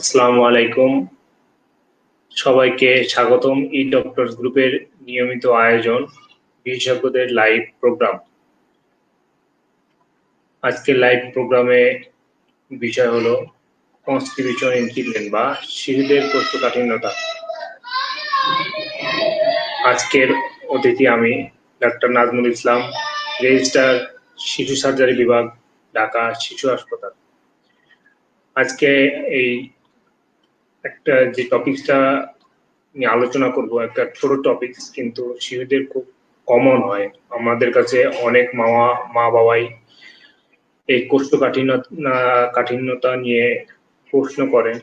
আসসালামু আলাইকুম, সবাইকে স্বাগতম ই ডক্টরস গ্রুপের নিয়মিত আয়োজন বিশেষজ্ঞদের লাইভ প্রোগ্রাম। আজকের লাইভ প্রোগ্রামে বিষয় হলো কনস্টিটিউশন ইন চিলড্রেন বা শিশুদের কোষ্ঠকাঠিন্যতা। আজকের অতিথি আমি ডাক্তার নাজমুল ইসলাম, রেজিস্ট্রার শিশু সার্জারি বিভাগ, ঢাকা শিশু হাসপাতাল। আজকে এই একটা যে টপিকটা নিয়ে আলোচনা করব, একটা ছোট টপিক, কিন্তু শিশুদের খুব কমন হয়। আমাদের কাছে অনেক মা বাবাই এই কাঠিন্যতা নিয়ে প্রশ্ন করেন।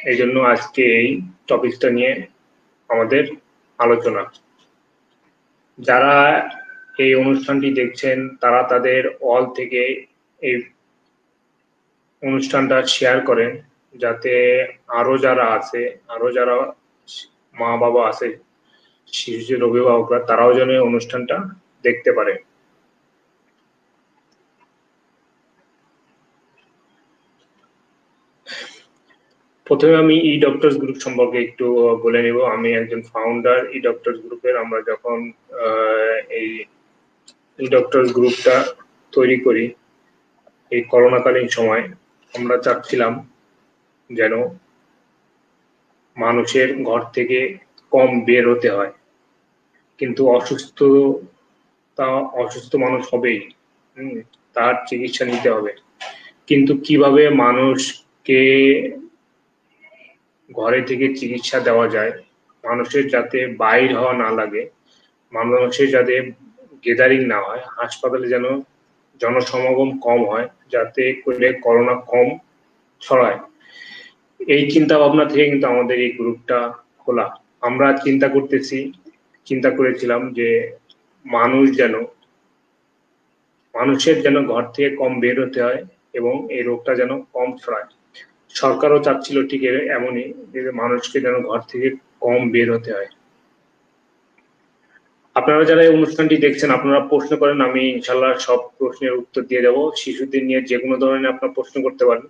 এই জন্য আজকে এই টপিকটা নিয়ে আমাদের আলোচনা। যারা এই অনুষ্ঠানটি দেখছেন তারা তাদের অল থেকে এই অনুষ্ঠানটা শেয়ার করেন, যাতে আরো যারা মা বাবা আছে, শিশুদের অভিভাবকরা, তারাও যেন এই অনুষ্ঠানটা দেখতে পারে। প্রথমে আমি ই ডক্টরস গ্রুপ সম্পর্কে একটু বলে নেব। আমি একজন ফাউন্ডার ই ডক্টরস গ্রুপের। আমরা যখন এই ই ডক্টরস গ্রুপটা তৈরি করি এই করোনাকালীন সময়, আমরা চাচ্ছিলাম যেন মানুষের ঘর থেকে কম বের হতে হয়, কিন্তু অসুস্থ মানুষ হবেই, তার চিকিৎসা নিতে হবে, কিন্তু কিভাবে মানুষকে ঘরে থেকে চিকিৎসা দেওয়া যায়, মানুষের যাতে বাইর হওয়া না লাগে, মানুষের যাতে গেদারিং না হয়, হাসপাতালে যেন জনসমাগম কম হয়, যাতে করে করোনা কম ছড়ায়। এই চিন্তা ভাবনা থেকে কিন্তু আমাদের এই গ্রুপটা খোলা। আমরা চিন্তা করেছিলাম যে মানুষের যেন ঘর থেকে কম বের হতে হয় এবং এই রোগটা যেন কম ছড়ায়। সরকারও চাচ্ছিল ঠিক এমনই, যে মানুষকে যেন ঘর থেকে কম বের হতে হয়। আপনারা যারা এই অনুষ্ঠানটি দেখছেন, আপনারা প্রশ্ন করেন, আমি ইনশাল্লাহ সব প্রশ্নের উত্তর দিয়ে যাব। শিশুদের নিয়ে যে কোনো ধরনের আপনারা প্রশ্ন করতে পারেন।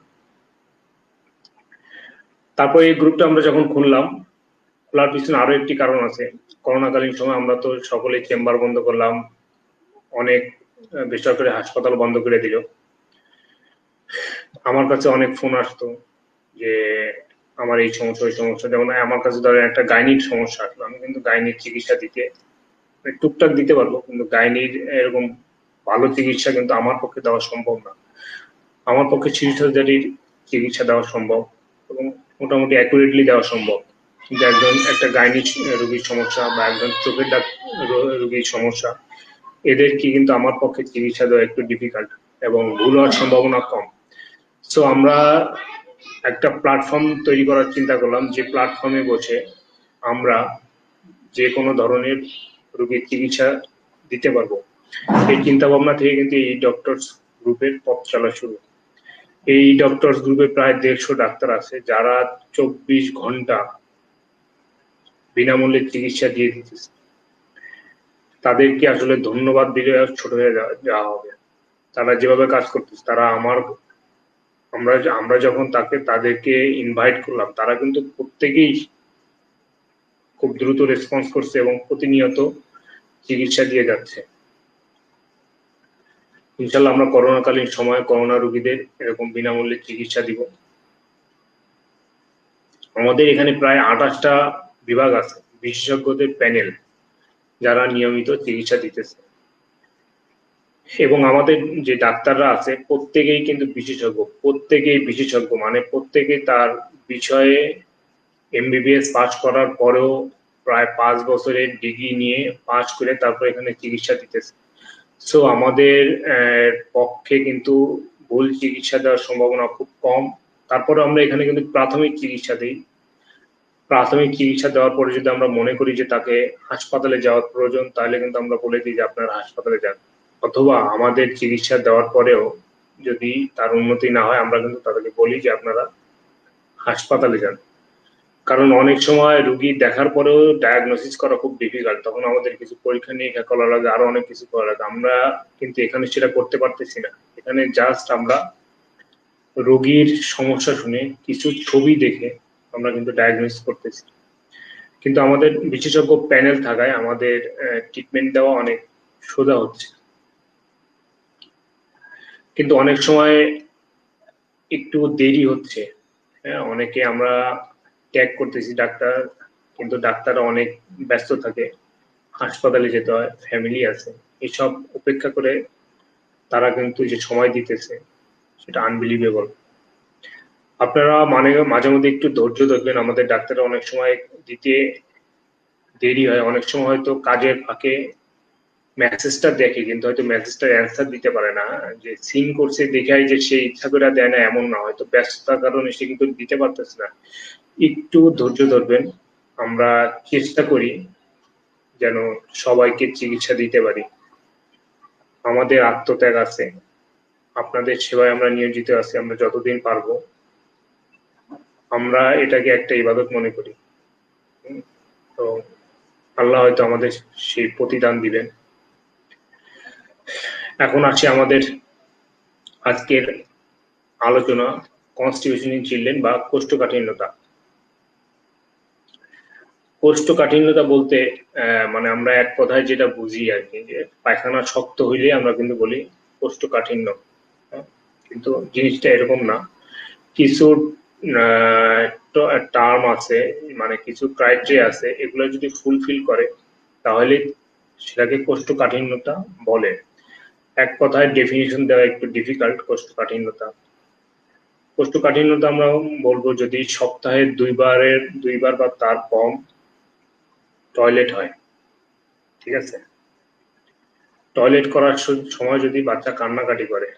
তারপর এই গ্রুপটা আমরা যখন খোলার পিছনে আরো একটি কারণ আছে। করোনাকালীন সময় আমরা তো সকলেই চেম্বার বন্ধ করলাম, অনেক বেসরকারি হাসপাতাল বন্ধ করে দিল। আমার কাছে অনেক ফোন আসতো যে আমার এই সমস্যা ওই সমস্যা। যেমন আমার কাছে ধরেন একটা গাইনির সমস্যা আসলো, আমি কিন্তু গাইনির চিকিৎসা টুকটাক দিতে পারবো, কিন্তু গাইনির এরকম ভালো চিকিৎসা কিন্তু আমার পক্ষে দেওয়া সম্ভব না। আমার পক্ষে শিশু সার্জারির চিকিৎসা দেওয়া সম্ভব এবং মোটামুটি অ্যাকুরেটলি দেওয়া সম্ভব, কিন্তু একটা গাইনিক রোগীর সমস্যা বা একজন চোখের রোগীর সমস্যা, এদেরকে কিন্তু আমার পক্ষে চিকিৎসা দেওয়া একটু ডিফিকাল্ট এবং ভুল হওয়ার সম্ভাবনা কম। সো আমরা একটা প্ল্যাটফর্ম তৈরি করার চিন্তা করলাম, যে প্ল্যাটফর্মে বসে আমরা যে কোনো ধরনের রোগীর চিকিৎসা দিতে পারবো। এই চিন্তা ভাবনা থেকে কিন্তু এই ডক্টরস গ্রুপের পথ চলা শুরু। এই ডক্টরস গ্রুপে প্রায় 150 ডাক্তার আছে, যারা 24 ঘন্টা বিনামূল্যে চিকিৎসা দিয়ে দিতেছে। তাদেরকে আসলে ধন্যবাদ দিলে ছোট হয়ে যাওয়া হবে। তারা যেভাবে কাজ করতেছে, আমরা যখন তাদেরকে ইনভাইট করলাম, তারা কিন্তু প্রত্যেকেই খুব দ্রুত রেসপন্স করছে এবং প্রতিনিয়ত চিকিৎসা দিয়ে যাচ্ছে। ইনশাল্লাহ আমরা করোনাকালীন সময়ে করোনা রোগীদের এরকম বিনামূল্যে চিকিৎসা দিব। আমাদের এখানে প্রায় 28টা বিভাগ আছে, বিশেষজ্ঞদের প্যানেল, যারা নিয়মিত চিকিৎসা দিতেছে। এবং আমাদের যে ডাক্তাররা আছে প্রত্যেকেই কিন্তু বিশেষজ্ঞ, মানে প্রত্যেকেই তার বিষয়ে এমবিবিএস পাস করার পরেও প্রায় 5 বছরের ডিগ্রি নিয়ে পাস করে তারপর এখানে চিকিৎসা দিতেছে। সো আমাদের পক্ষে কিন্তু ভুল চিকিৎসা দেওয়ার সম্ভাবনা খুব কম। তারপরে আমরা এখানে কিন্তু প্রাথমিক চিকিৎসা দিই। প্রাথমিক চিকিৎসা দেওয়ার পরে যদি আমরা মনে করি যে তাকে হাসপাতালে যাওয়ার প্রয়োজন, তাহলে কিন্তু আমরা বলে দিই যে আপনারা হাসপাতালে যান। অথবা আমাদের চিকিৎসা দেওয়ার পরেও যদি তার উন্নতি না হয়, আমরা কিন্তু তাদেরকে বলি যে আপনারা হাসপাতালে যান। কারণ অনেক সময় রুগী দেখার পরেও ডায়াগনোসিস করা খুব ডিফিকাল্ট, তখন আমাদের কিছু পরীক্ষা নিরীক্ষা করা লাগে, আরো অনেক কিছু করা লাগে। আমরা কিন্তু এখানে সেটা করতে পারতেছি না। এখানে জাস্ট আমরা রোগীর সমস্যা শুনে কিছু ছবি দেখে আমরা কিন্তু ডায়াগনোস করতেছি, কিন্তু আমাদের বিশেষজ্ঞ প্যানেল থাকায় আমাদের ট্রিটমেন্ট দেওয়া অনেক সোজা হচ্ছে। কিন্তু অনেক সময় একটু দেরি হচ্ছে। হ্যাঁ, অনেকে আমরা ট্যাগ করতেছি ডাক্তার, কিন্তু ডাক্তার অনেক ব্যস্ত থাকে, হাসপাতালে যেতে হয়, ফ্যামিলি আছে, এসব উপেক্ষা করে তারা কিন্তু যে সময় দিতেছে সেটা আনবিলিভেবল। আপনারা মাঝে মধ্যে একটু ধৈর্য ধরবেন, আমাদের ডাক্তাররা অনেক সময় দিতে দেরি হয়, অনেক সময় হয়তো কাজের ফাঁকে মেসেজটা দেখে কিন্তু হয়তো মেসেজটার অ্যান্সার দিতে পারে না, যে সিন করছে দেখাই যে সে ইচ্ছা করে দেয় না এমন না, হয়তো ব্যস্ততার কারণে সে কিন্তু দিতে পারতেছে না। একটু ধৈর্য ধরবেন, আমরা চেষ্টা করি যেন সবাইকে চিকিৎসা দিতে পারি। আমাদের আত্মত্যাগ আছে, আপনাদের সেবায় আমরা নিয়োজিত আছি, আমরা যতদিন পারবো আমরা এটাকে একটা ইবাদত মনে করি। তো আল্লাহ হয়তো আমাদের সেই প্রতিদান দিবেন। এখন আসি আমাদের আজকের আলোচনা, কনস্টিপেশন ইন চিলড্রেন বা কোষ্ঠকাঠিন্যতা। কোষ্ঠকাঠিন্যতা বলতে মানে আমরা এক কথায় যেটা বুঝি আর কি, যে পায়খানা শক্ত হইলে আমরা কিন্তু বলি কোষ্ঠকাঠিন্য। কিন্তু জিনিসটা এরকম না। কিছু টার্ম আছে, মানে কিছু ক্রাইটেরিয়া আছে, এগুলো যদি ফুলফিল করে তাহলে সেটাকে কোষ্ঠকাঠিন্যতা বলে। এক কথায় ডেফিনিশন দেওয়া একটু ডিফিকাল্ট। কোষ্ঠকাঠিন্যতা আমরা বলবো যদি সপ্তাহে দুইবার বা তার কম টয়লেট হয়, ঠিক আছে, টয়লেট করার সময় যদি বাচ্চা কান্নাকাটি করে,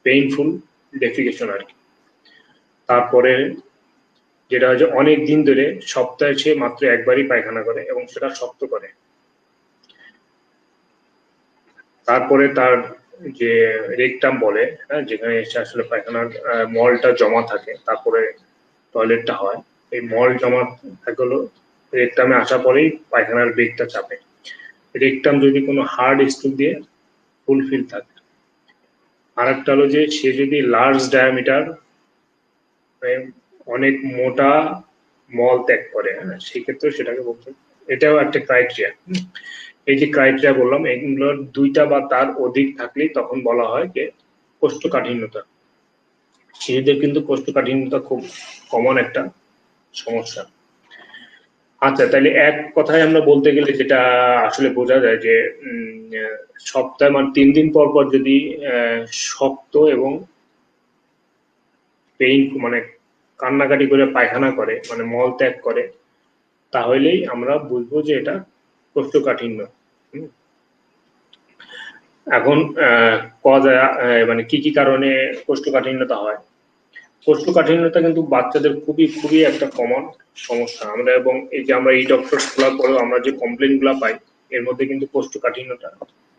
পেইনফুল ডেফিকেশন আর কি। তারপরে যেটা হচ্ছে অনেক দিন ধরে সপ্তাহে সে মাত্র একবারই পায়খানা করে এবং সেটা শক্ত করে। তারপরে তার যে রেকটাম বলে, হ্যাঁ, যেখানে এসে আসলে পায়খানার মলটা জমা থাকে, তারপরে টয়লেটটা হয়। এই মল জমা থাকে হলো রেকটামে আসা পরেই পায়খানার বেগটা চাপে। রেকটাম যদি কোনো হার্ড স্টুল দিয়ে ফুলফিল থাকে। আর একটা হলো যে সে যদি লার্জ ডায়ামিটার, অনেক মোটা মল ত্যাগ করে, হ্যাঁ, সেক্ষেত্রে সেটাকে বলতে, এটাও একটা ক্রাইটেরিয়া। এই যে ক্রাইটেরিয়া বললাম, এগুলোর দুইটা বা তার অধিক থাকলেই তখন বলা হয় যে কোষ্ঠকাঠিন্যতা। শিশুদের কিন্তু কোষ্ঠকাঠিন্যতা খুব কমন একটা সমস্যা। আচ্ছা, তাহলে এক কথায় আমরা বলতে গেলে যেটা আসলে বোঝা যায় যে সপ্তাহে মানে 3 দিন পর পর যদি শক্ত এবং পেইন মানে কান্নাকাটি করে পায়খানা করে, মানে মল ত্যাগ করে, তাহলেই আমরা বুঝবো যে এটা কোষ্ঠকাঠিন্য। এখন মানে কি কি কারণে কোষ্ঠকাঠিন্যতা হয়। কোষ্ঠকাঠিন্যতা কিন্তু বাচ্চাদের খুবই খুবই একটা কমন সমস্যা। আমরা এবং এই যে আমরা এই ডক্টরস গুলার পরেও আমরা যে কমপ্লেন গুলা পাই, এর মধ্যে কিন্তু কোষ্ঠকাঠিন্যতা,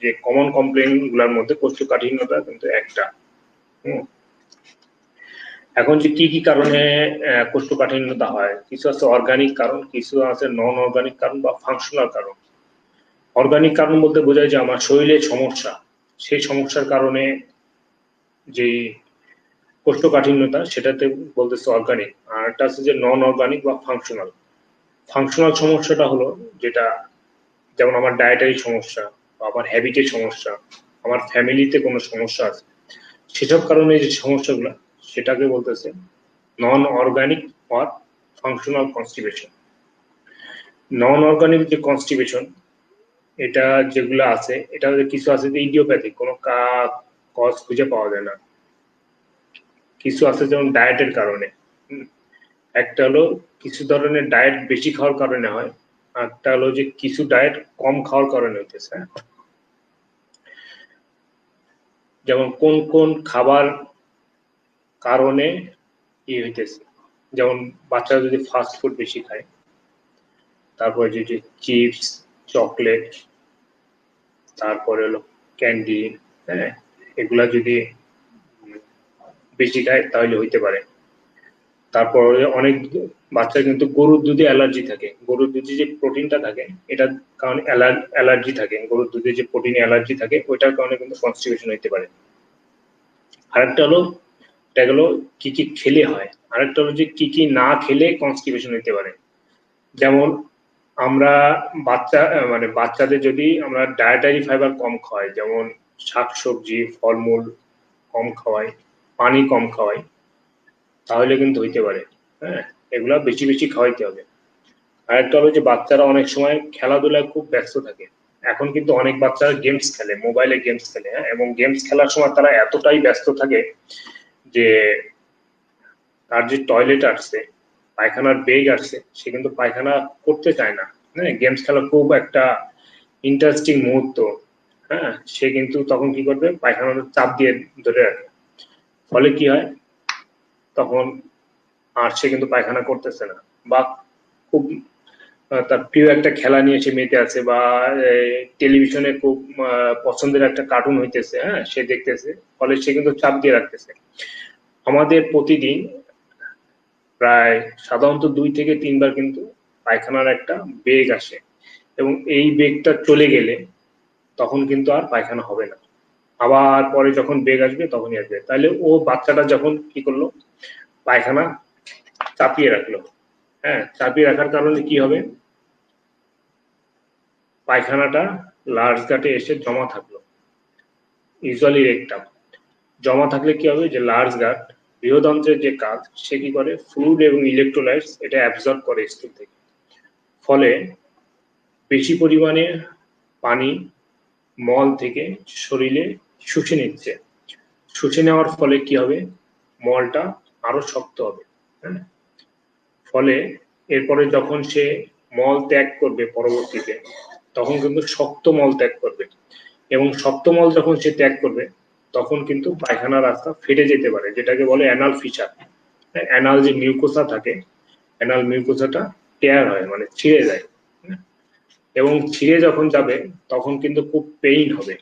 যে কমন কমপ্লেন গুলার মধ্যে কোষ্ঠকাঠিন্যতা কিন্তু একটা। এখন যে কি কি কারণে কোষ্ঠকাঠিন্যতা হয়, কিছু আছে অর্গানিক কারণ, কিছু আছে নন অর্গানিক কারণ বা ফাংশনাল কারণ। অর্গানিক কারণ বলতে বোঝায় যে আমার শরীরের সমস্যা, সেই সমস্যার কারণে যে কোষ্ঠকাঠিন্যতা, সেটাতে বলতেছে অর্গানিক। আর একটা আছে যে নন অর্গানিক বা ফাংশনাল। ফাংশনাল সমস্যাটা হলো যেটা, যেমন আমার ডায়েটারি সমস্যা বা আমার হ্যাবিটের সমস্যা, আমার ফ্যামিলিতে কোনো সমস্যা আছে, সেসব কারণে যে সমস্যাগুলো, সেটাকে বলতেছে নন organic or functional constipation. Non organic যে কনস্টিপেশন, এটা যেগুলো আছে, এটা কিছু আছে যে ইডিওপ্যাথিক, কোনো কজ খুঁজে পাওয়া যায় না। কিছু আছে যেমন ডায়েটের কারণে, একটা হলো কিছু ধরনের ডায়েট বেশি খাওয়ার কারণে হয়, একটা হলো যে কিছু ডায়েট কম খাওয়ার কারণে হইতেছে। যেমন কোন কোন খাবার কারণে হইতেছে, যেমন বাচ্চারা যদি ফাস্ট ফুড বেশি খায়, তারপরে যে চিপস, চকলেট, তারপরে হলো ক্যান্ডি, হ্যাঁ, এগুলা যদি বেশি খায় তাহলে হইতে পারে। তারপর অনেক বাচ্চা কিন্তু গরুর দুধে অ্যালার্জি থাকে, গরুর দুধে যে প্রোটিনটা থাকে এটার কারণে অ্যালার্জি থাকে, গরুর দুধে যে প্রোটিনে অ্যালার্জি থাকে ওইটার কারণে কিন্তু কনস্টিপেশন হইতে পারে। আরেকটা হলো এটা গেলো কি কি খেলে হয়। আরেকটা হলো যে কি কি না খেলে কনস্টিপেশন হতে পারে। যেমন আমরা মানে বাচ্চাদের যদি আমরা ডায়েটারি ফাইবার কম খাওয়াই, যেমন শাকসবজি ফলমূল কম খাওয়াই, পানি কম খাওয়াই, তাহলে কিন্তু হইতে পারে। হ্যাঁ, এগুলা বেশি বেশি খাওয়াইতে হবে। আরেকটা হলো যে বাচ্চারা অনেক সময় খেলাধুলায় খুব ব্যস্ত থাকে। এখন কিন্তু অনেক বাচ্চারা গেমস খেলে, মোবাইলে গেমস খেলে, হ্যাঁ, এবং গেমস খেলার সময় তারা এতটাই ব্যস্ত থাকে যে তার যে টয়লেট আসছে, পায়খানার বেগ আসছে, সে কিন্তু পায়খানা করতে চায় না। হ্যাঁ, গেমস খেলা খুব একটা ইন্টারেস্টিং মুহূর্ত। হ্যাঁ, সে কিন্তু তখন কি করবে, পায়খানার চাপ দিয়ে ধরে রাখে। ফলে কি হয়, তখন আর সে কিন্তু পায়খানা করতেছে না, বা খুব তার প্রিয় একটা খেলা নিয়ে সে মেতে আছে, বা টেলিভিশনে খুব পছন্দের একটা কার্টুন হইতেছে, হ্যাঁ, সে দেখতেছে, ফলে সে কিন্তু চাপ দিয়ে রাখতেছে। আমাদের প্রতিদিন প্রায় সাধারণত 2 থেকে 3 বার কিন্তু পায়খানার একটা বেগ আসে, এবং এই বেগটা চলে গেলে তখন কিন্তু আর পায়খানা হবে না। আবার পরে যখন বেগ আসবে তখনই আসবে। তাহলে ও বাচ্চাটা যখন কি করলো, পায়খানা চাপিয়ে রাখলো। হ্যাঁ, চাপিয়ে রাখার কারণে কি হবে, পায়খানাটা লার্জ গাটে এসে জমা থাকলো, ইউজুয়ালি রেকটাম। জমা থাকলে কি হবে, যে লার্জ গাট বৃহদন্ত্রের যে কাজ, সে কি করে, ফ্লুইড এবং ইলেকট্রোলাইটস এটা অ্যাবজর্ব করে স্থূল থেকে। ফলে বেশি পরিমাণে পানি মল থেকে শরীরে শুষে নিচ্ছে। শুষে নেওয়ার ফলে কি হবে, মলটা আরো শক্ত হবে। হ্যাঁ, ফলে এরপরে যখন সে মল ত্যাগ করবে পরবর্তীতে, তখন কিন্তু শক্ত মল ত্যাগ করবে, এবং শক্ত মল যখন সে ত্যাগ করবে তখন কিন্তু পায়খানার রাস্তা ফেটে যেতে পারে, যেটাকে বলে অ্যানাল ফিসার। অ্যানাল যে মিউকোসা থাকে, অ্যানাল মিউকোসাটা টেয়ার হয়, মানে ছিঁড়ে যায়। এবং ছিঁড়ে যখন যাবে তখন কিন্তু খুব পেইন হবে।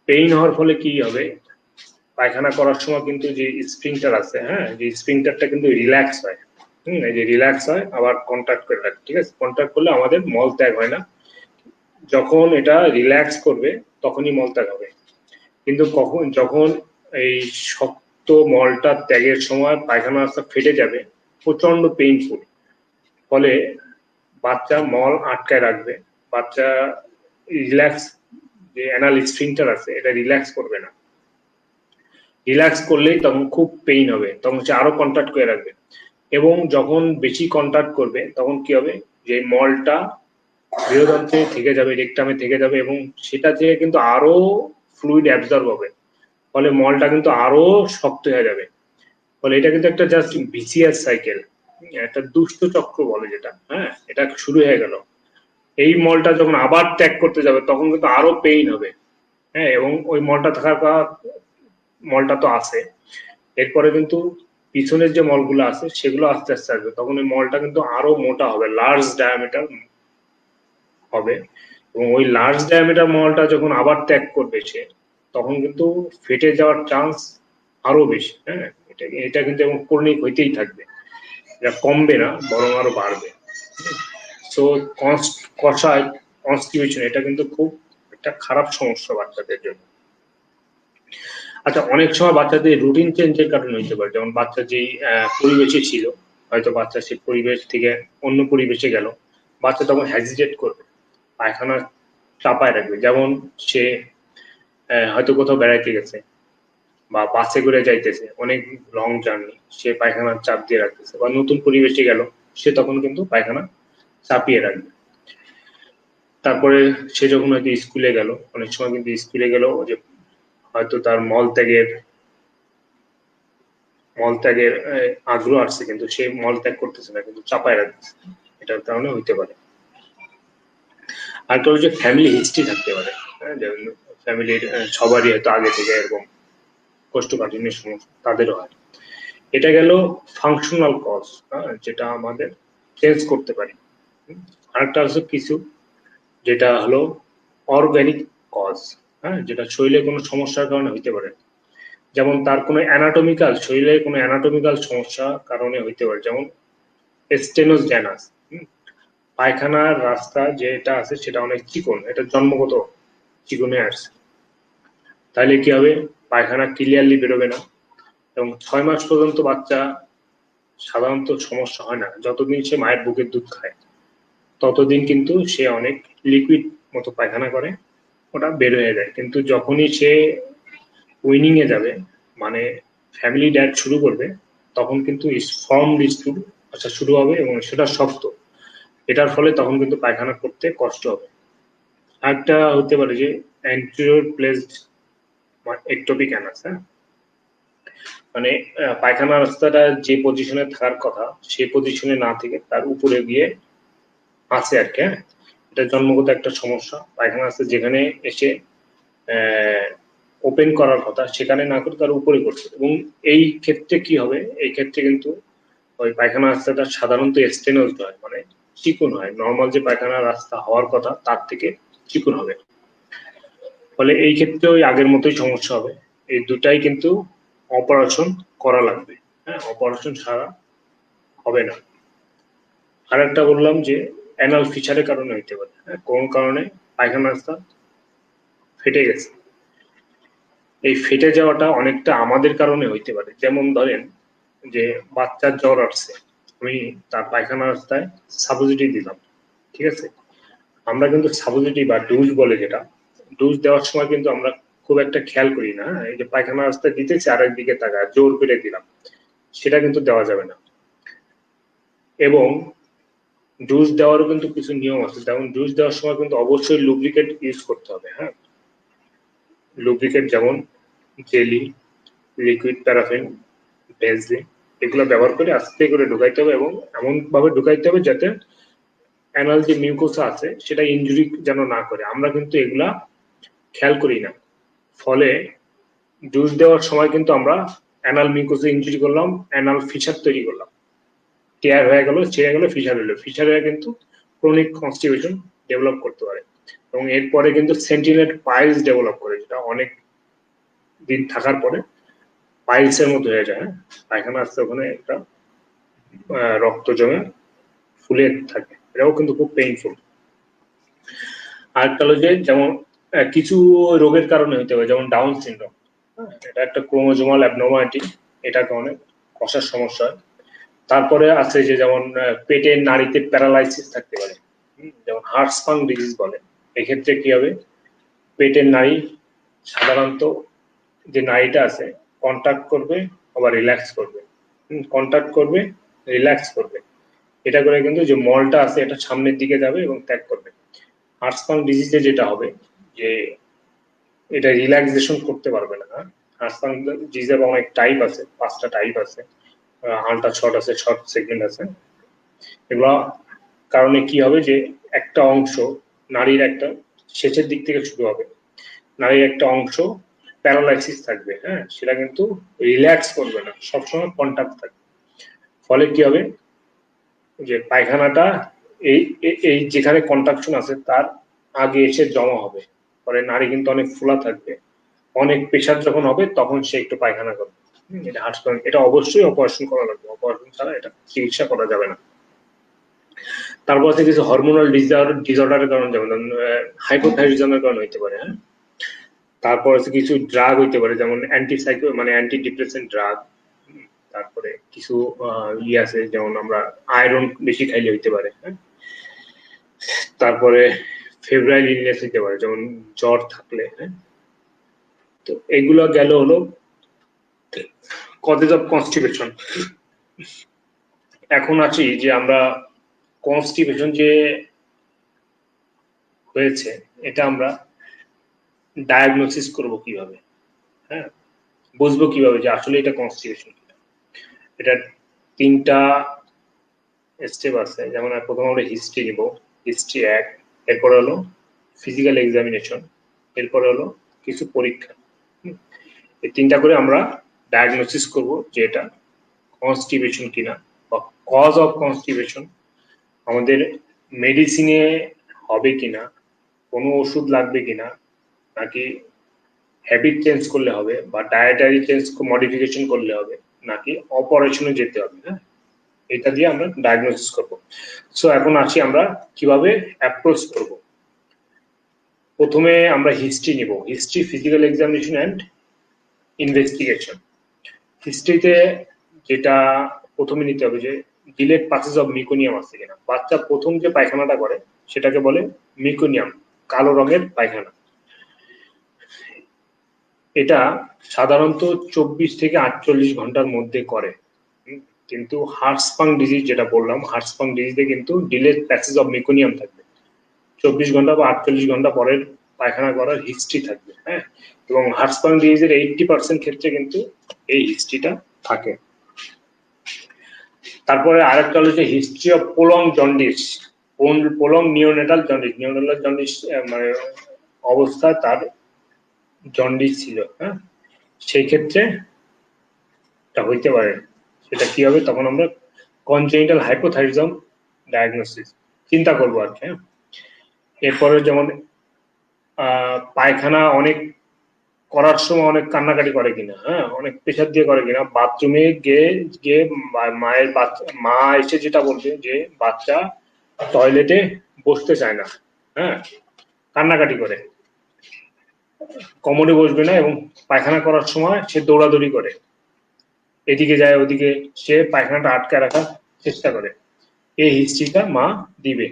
পেইন হওয়ার ফলে কি হবে, পায়খানা করার সময় কিন্তু যে স্প্রিংটার আছে, হ্যাঁ, যে স্প্রিংটারটা কিন্তু রিল্যাক্স হয়। এই যে রিল্যাক্স হয়, আবার কন্ট্রাক্ট করে রাখে, ঠিক আছে, কন্ট্রাক্ট করলে আমাদের মল ত্যাগ হয় না। যখন এটা রিল্যাক্স করবে তখনই মল ত্যাগ হবে। কিন্তু যখন এই শক্ত মলটা ত্যাগের সময় পায়খানা রাস্তা ফেটে যাবে, প্রচন্ড পেইনফুল। ফলে বাচ্চা মল আটকায় রাখবে, বাচ্চা রিল্যাক্স, যে অ্যানাল স্ফিংটার আছে এটা রিল্যাক্স করবে না। রিল্যাক্স করলেই তখন খুব পেইন হবে, তখন সে আরো কন্ট্রাক্ট করে রাখবে, এবং যখন বেশি কন্ট্রাক্ট করবে তখন কি হবে, যে মলটা বৃহদন্ত্রে থেকে যাবে, রেকটামে থেকে যাবে, এবং সেটা থেকে কিন্তু আরো ফ্লুইড অ্যাবজর্ব হবে। ফলে মলটা কিন্তু আরো শক্ত হয়ে যাবে। ফলে এটা কিন্তু একটা জাস্ট ভিসিয়াস সাইকেল, একটা দুষ্ট চক্র বলে যেটা। হ্যাঁ, এটা শুরু হয়ে গেল। এই মলটা যখন আবার ত্যাগ করতে যাবে তখন কিন্তু আরো পেইন হবে। হ্যাঁ, এবং ওই মলটা থাকার, মলটা তো আছে, এরপরে কিন্তু পিছনের যে মলগুলো আছে সেগুলো আস্তে আস্তে আসবে, তখন ওই মলটা কিন্তু আরো মোটা হবে, লার্জ ডায়ামিটার হবে। এবং ওই লার্জ ডায়ামিটার মলটা যখন আবার ত্যাগ করবে সে, তখন কিন্তু ফেটে যাওয়ার চান্স আরো বেশি। হ্যাঁ, এটা কিন্তু এবং ক্রনিক হইতেই থাকবে, এটা কমবে না, বরং আরো বাড়বে। সো কষায় কনস্টিটিউশন এটা কিন্তু খুব একটা খারাপ সমস্যা বাচ্চাদের জন্য। আচ্ছা, অনেক সময় বাচ্চাদের রুটিন চেঞ্জের কারণে হইতে পারে, যেমন বাচ্চা যেই পরিবেশে ছিল, হয়তো বাচ্চা সেই পরিবেশ থেকে অন্য পরিবেশে গেল, বাচ্চা তখন হ্যাজিটেট করবে, পায়খানা চাপায় রাখবে। যেমন সে হয়তো কোথাও বেড়াইতে গেছে, বা বাসে করে যাইতেছে, অনেক লং জার্নি, সে পায়খানার চাপ দিয়ে রাখতেছে, বা নতুন পরিবেশে গেল, সে তখন কিন্তু পায়খানা চাপিয়ে রাখবে। তারপরে সে যখন হয়তো স্কুলে গেল, অনেক সময় কিন্তু স্কুলে গেল যে হয়তো তার মল ত্যাগের আগ্রহ আসছে, কিন্তু সে মল ত্যাগ করতেছে না, কিন্তু চাপায় রাখতেছে, এটার কারণে হইতে পারে। আর কেউ যে ফ্যামিলি হিস্ট্রি থাকতে পারে, হ্যাঁ, যেমন ফ্যামিলির সবারই হয়তো আগে থেকে এরকম কোষ্ঠকাঠিন্যের সমস্যা তাদেরও হয়। এটা গেল ফাংশনাল কজ, যেটা আমাদের চেঞ্জ করতে পারি। আরেকটা আছে কিছু, যেটা হলো অর্গানিক কজ, হ্যাঁ, যেটা শরীরে কোনো সমস্যার কারণে হইতে পারে। যেমন তার কোনো অ্যানাটমিক্যাল, শরীরে কোনো অ্যানাটমিক্যাল সমস্যা কারণে হইতে পারে, যেমন স্টেনোস জ্যানাস। পায়খানার রাস্তা যেটা আছে সেটা অনেক চিকন, এটা জন্মগত চিকনে আসছে, তাহলে কি হবে, পায়খানা ক্লিয়ারলি বেরোবে না, এবং 6 মাস পর্যন্ত বাচ্চা সাধারণত সমস্যা হয় না, যতদিন সে মায়ের বুকের দুধ খায় ততদিন কিন্তু সে অনেক লিকুইড মতো পায়খানা করে, ওটা বের হয়ে যায়। কিন্তু যখনই সে উইনিং এ যাবে, মানে ফ্যামিলি ডায়েট শুরু করবে, তখন কিন্তু ফর্ম স্টুল আচ্ছা শুরু হবে এবং সেটা শক্ত, এটার ফলে তখন কিন্তু পায়খানা করতে কষ্ট হবে। আরেকটা হতে পারে যে অ্যান্টেরিয়র প্লেসড একটোপিক অ্যানাস, হ্যাঁ, মানে পায়খানা রাস্তাটা যে পজিশনে থাকার কথা সেই পজিশনে না থেকে তার উপরে গিয়ে আছে আর কি, হ্যাঁ, এটা জন্মগত একটা সমস্যা। পায়খানা রাস্তা যেখানে এসে ওপেন করার কথা সেখানে না করে তার উপরে করছে, এবং এই ক্ষেত্রে কি হবে, এই ক্ষেত্রে কিন্তু ওই পায়খানা রাস্তাটা সাধারণত স্টেনোজড হয়, মানে চিকন হয়, নর্মাল যে পায়খানা রাস্তা হওয়ার কথা তার থেকে চিকন হবে। ফলে এই ক্ষেত্রে ওই আগের মতোই সমস্যা হবে। এই দুটাই কিন্তু অপারেশন করা লাগবে, হ্যাঁ, অপারেশন ছাড়া হবে না। আর একটা বললাম যে অ্যানাল ফিচারের কারণে হইতে পারে, হ্যাঁ, কোন কারণে পায়খানা রাস্তা ফেটে গেছে। এই ফেটে যাওয়াটা অনেকটা আমাদের কারণে হইতে পারে। যেমন ধরেন যে বাচ্চার জ্বর আসছে, আমি তার পায়খানা রাস্তায় সাপোজিটরি দিলাম, ঠিক আছে, আমরা কিন্তু সাপোজিটরি বা ডোজ বলে যেটা, ডোজ দেওয়ার সময় কিন্তু আমরা খুব একটা খেয়াল করি না, এই যে পায়খানা রাস্তায় দিতেছি আর একদিকে তাকা জোর করে দিলাম, সেটা কিন্তু দেওয়া যাবে না। এবং ডোজ দেওয়ারও কিন্তু কিছু নিয়ম আছে, যেমন ডোজ দেওয়ার সময় কিন্তু অবশ্যই লুব্রিকেট ইউজ করতে হবে, হ্যাঁ, লুব্রিকেট যেমন জেলি, লিকুইড প্যারাফিন, ভেজলিন, এগুলো ব্যবহার করে আস্তে করে ঢুকাইতে হবে এবং এমন ভাবে ঢুকাইতে হবে যাতে অ্যানাল যে মিউকোসা আছে সেটা ইনজুরি যেন না করে। আমরা কিন্তু এগুলা খেয়াল করি না, ফলে ডোজ দেওয়ার সময় কিন্তু আমরা অ্যানাল মিউকোসা ইনজুরি করলাম, অ্যানাল ফিচার তৈরি করলাম, টিয়ার হয়ে গেল, ছেড়ে গেল, ফিচার হলো, ফিচার হয়ে কিন্তু ক্রনিক কনস্টিপেশন ডেভেলপ করতে পারে এবং এরপরে কিন্তু সেন্টিনেট পাইলস ডেভেলপ করে, যেটা অনেক দিন থাকার পরে পাইলসের মতো হয়ে যায়, পায়খানা আসতে ওখানে একটা রক্ত জমে ফুলে থাকে, এটাও কিন্তু খুব পেইনফুল। আরেকটা হলো যে যেমন কিছু রোগের কারণে হতে পারে, যেমন ডাউন সিনড্রোম, এটা একটা ক্রোমোজোমাল অ্যাবনর্মালিটি, এটার কারণে কষার সমস্যা হয়। তারপরে আছে যে যেমন পেটের নাড়িতে প্যারালাইসিস থাকতে পারে, যেমন হার্টসপাং ডিজিজ বলে। এক্ষেত্রে কি হবে, পেটের নাড়ি সাধারণত যে নাড়িটা আছে কন্ট্যাক্ট করবে আবার রিল্যাক্স করবে, কন্ট্যাক্ট করবে রিল্যাক্স করবে, এটা করে কিন্তু যে মলটা আছে এটা সামনের দিকে যাবে এবং ত্যাগ করবে। হার্টসপাং ডিজিজে যেটা হবে যে এটা রিল্যাক্সেশন করতে পারবে না। হার্টসপাং ডিজিজের অনেক টাইপ আছে, 5টা টাইপ আছে, আলট্রা শর্ট আছে, শর্ট সেগমেন্ট আছে। এগুলো কারণে কি হবে যে একটা অংশ নারীর একটা শেষের দিক থেকে শুরু হবে, নারীর একটা অংশ প্যারালাইসিস থাকবে, হ্যাঁ, সেটা কিন্তু রিল্যাক্স করবে না, সবসময় কন্ট্যাক্ট থাকবে। ফলে কি হবে যে পায়খানাটা এই এই যেখানে কন্ট্রাকশন আছে তার আগে এসে জমা হবে, পরে নারী কিন্তু অনেক ফোলা থাকবে, অনেক প্রেশার যখন হবে তখন সে একটু পায়খানা করবে। এটা হার্টসপাং, এটা অবশ্যই অপারেশন করা লাগবে, অপারেশন ছাড়া এটা চিকিৎসা করা যাবে না। তারপর আছে কিছু হরমোনাল ডিসঅর্ডারের কারণে, যেমন হাইপোথাইরয়েডিজমের কারণে হইতে পারে, হ্যাঁ, তারপর আছে কিছু ড্রাগ হইতে পারে, যেমন অ্যান্টিসাইকো মানে অ্যান্টি ডিপ্রেসেন্ট ড্রাগ। তারপরে কিছু ইয়ে আছে, যেমন আমরা আয়রন বেশি খাইলে হইতে পারে, হ্যাঁ, তারপরে ফেব্রাইল ইলনেস হইতে পারে, যেমন জ্বর থাকলে, হ্যাঁ। তো এগুলো গেল হলো কজেস অফ কনস্টিপেশন। এখন আছি যে আমরা কনস্টিপেশন যে হয়েছে এটা আমরা ডায়াগনোসিস করব কিভাবে, হ্যাঁ, বুঝবো কিভাবে যে আসলে এটা কনস্টিপেশন। এটা 3টা স্টেপ আছে, যেমন প্রথমে আমরা হিস্ট্রি নিব, হিস্ট্রি 1, এরপরে হলো ফিজিক্যাল এক্সামিনেশন, এরপরে হলো কিছু পরীক্ষা। এই 3টা করে আমরা ডায়াগনোসিস করব যে এটা কনস্টিপেশন কিনা বা কজ অফ কনস্টিপেশন আমাদের মেডিসিনে হবে কিনা, কোনো ওষুধ লাগবে কিনা, নাকি হ্যাবিট চেঞ্জ করলে হবে বা ডায়েটারি চেঞ্জ মডিফিকেশন করলে হবে, নাকি অপারেশনে যেতে হবে, হ্যাঁ, এটা দিয়ে আমরা ডায়াগনোসিস করব। সো এখন আসি আমরা কিভাবে অ্যাপ্রোচ করব। প্রথমে আমরা হিস্ট্রি নিব, history, physical examination and investigation. হিস্ট্রিতে যেটা প্রথমে নিতে হবে যে ডিলেট পাসেজ অফ মিকোনিয়াম আছে কিনা। বাচ্চা প্রথম যে পায়খানাটা করে সেটাকে বলে মিকোনিয়াম, কালো রঙের পায়খানা। এটা সাধারণত 24 থেকে 48 ঘন্টার মধ্যে করে। কিন্তু হার্টসপাং ডিজিজ যেটা বললাম, হার্টসপাং ডিজিজে কিন্তু ডিলেট প্যাসেজ অফ মেকোনিয়াম থাকবে, 24 ঘন্টা বা 48 ঘন্টা পরের পায়খানা করার হিস্ট্রি থাকবে। হ্যাঁ, এবং হার্টসপাং ডিজিজের 80% ক্ষেত্রে কিন্তু এই হিস্ট্রিটা থাকে। তারপরে আরেকটা হলো যে history of prolong jaundice, prolong neonatal jaundice. Neonatal jaundice মানে অবস্থা তার জন্ডিস ছিল। হ্যাঁ, সেই ক্ষেত্রে এটা হইতে পারে। সেটা কি হবে তখন আমরা কনজেনিটাল হাইপোথাইরিজম ডায়াগনোসিস চিন্তা করবো আর কি। এরপরে যেমন পায়খানা অনেক করার সময় অনেক কান্নাকাটি করে কিনা, হ্যাঁ, অনেক প্রেশার দিয়ে করে কিনা, বাথরুমে গিয়ে গিয়ে মায়ের মা এসে যেটা বলবে যে বাচ্চা টয়লেটে বসতে চায় না, হ্যাঁ, কান্নাকাটি করে, কমোডে বসবে না এবং পায়খানা করার সময় সে দৌড়াদৌড়ি করে, এদিকে যায় ওদিকে, সে পায়খানাটা আটকে রাখার চেষ্টা করে। এই হিস্ট্রিটা মা দিবে।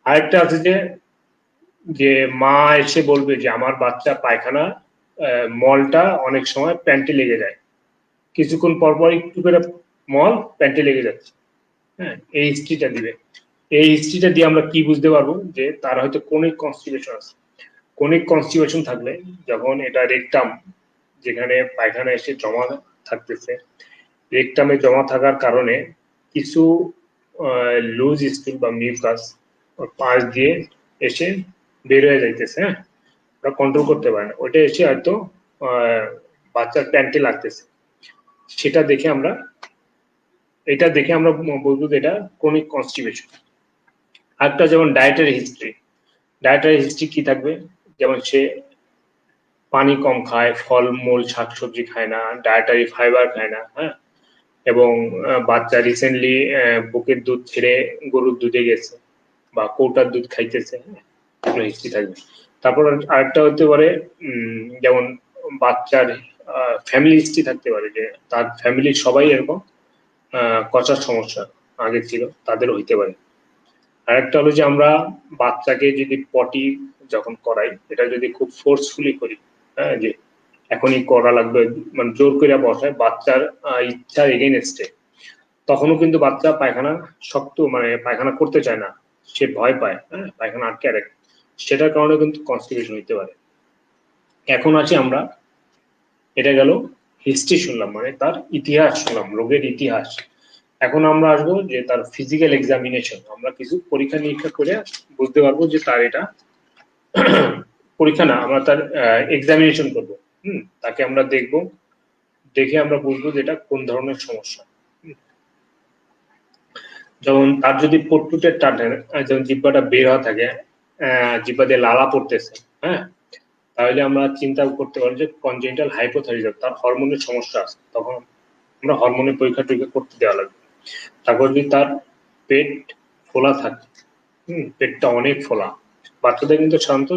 আরেকটা আছে যে যে মা এসে বলবে যে আমার বাচ্চা পায়খানা মলটা অনেক সময় প্যান্টে লেগে যায়, কিছুক্ষণ পর পর একটু করে মল প্যান্টে লেগে যাচ্ছে। হ্যাঁ, এই হিস্ট্রিটা দিবে। এই হিস্ট্রিটা দিয়ে আমরা কি বুঝতে পারবো যে তার হয়তো কোনিক কনস্টিপেশন আছে। কোনিক কনস্টিপেশন থাকলে যখন এটা রেকটাম, যেখানে পায়খানা এসে জমা থাকতেছে, রেকটামে জমা থাকার কারণে কিছু লুজ স্টুল বা মিউকাস পাশ দিয়ে এসে বের হয়ে যাইতেছে। হ্যাঁ, ওটা কন্ট্রোল করতে পারে না, ওইটা এসে হয়তো বাচ্চার প্যান্টে লাগতেছে। সেটা দেখে আমরা বলবো যে এটা ক্রনিক কনস্টিপেশন। আরেকটা যেমন ডায়েটারি হিস্ট্রি। ডায়েটারি হিস্ট্রি কি থাকবে, যেমন সে পানি কম খায়, ফলমূল শাকসবজি খায় না, ডায়েটারি ফাইবার খায় না। হ্যাঁ, এবং বাচ্চা রিসেন্টলি বুকের দুধ ছেড়ে গরুর দুধে গেছে বা কৌটার দুধ খাইতেছে, হিস্ট্রি থাকবে। তারপর আরেকটা হতে পারে যেমন বাচ্চার ফ্যামিলি হিস্ট্রি থাকতে পারে, যে তার ফ্যামিলির সবাই এরকম কচার সমস্যা আগে ছিল, তাদের হইতে পারে। আরেকটা হলো যে আমরা বাচ্চাকে যদি পটি যখন করাই, এটা যদি খুব ফোর্সফুলি করি, হ্যাঁ, যে এখনই করা লাগবে, মানে জোর করে বসায় বাচ্চার ইচ্ছার এগেইনস্টে, তখনও কিন্তু বাচ্চা পায়খানা শক্ত মানে পায়খানা করতে চায় না, সে ভয় পায়, হ্যাঁ, পায়খানা আটকে রাখে, সেটার কারণে কিন্তু কনস্টিপেশন হইতে পারে। এখন আছি আমরা, এটা গেল হিস্ট্রি শুনলাম, মানে তার ইতিহাস শুনলাম, রোগের ইতিহাস। এখন আমরা আসবো যে তার ফিজিক্যাল এক্সামিনেশন, আমরা কিছু পরীক্ষা নিরীক্ষা করে বুঝতে পারবো যে তার এটা পরীক্ষা না, আমরা তার এক্সামিনেশন করবো। তাকে আমরা দেখবো, দেখে আমরা বুঝবো যে এটা কোন ধরনের সমস্যা। যেমন তার যদি পট্টুটের টানে, যেমন জিব্বাটা বের হওয়া থাকে, জিব্বা দিয়ে লালা পড়তেছে, হ্যাঁ, তাহলে আমরা চিন্তা করতে পারি যে কনজেনিটাল হাইপোথাইরিজম, তার হরমোনের সমস্যা আছে, তখন আমরা হরমোনের পরীক্ষা টরীক্ষা করতে দেওয়া লাগবে। তারপর যদি তার পেট ফোলা থাকে, পেটটা অনেক ফোলা, বাচ্চাদের কিন্তু সাধারণত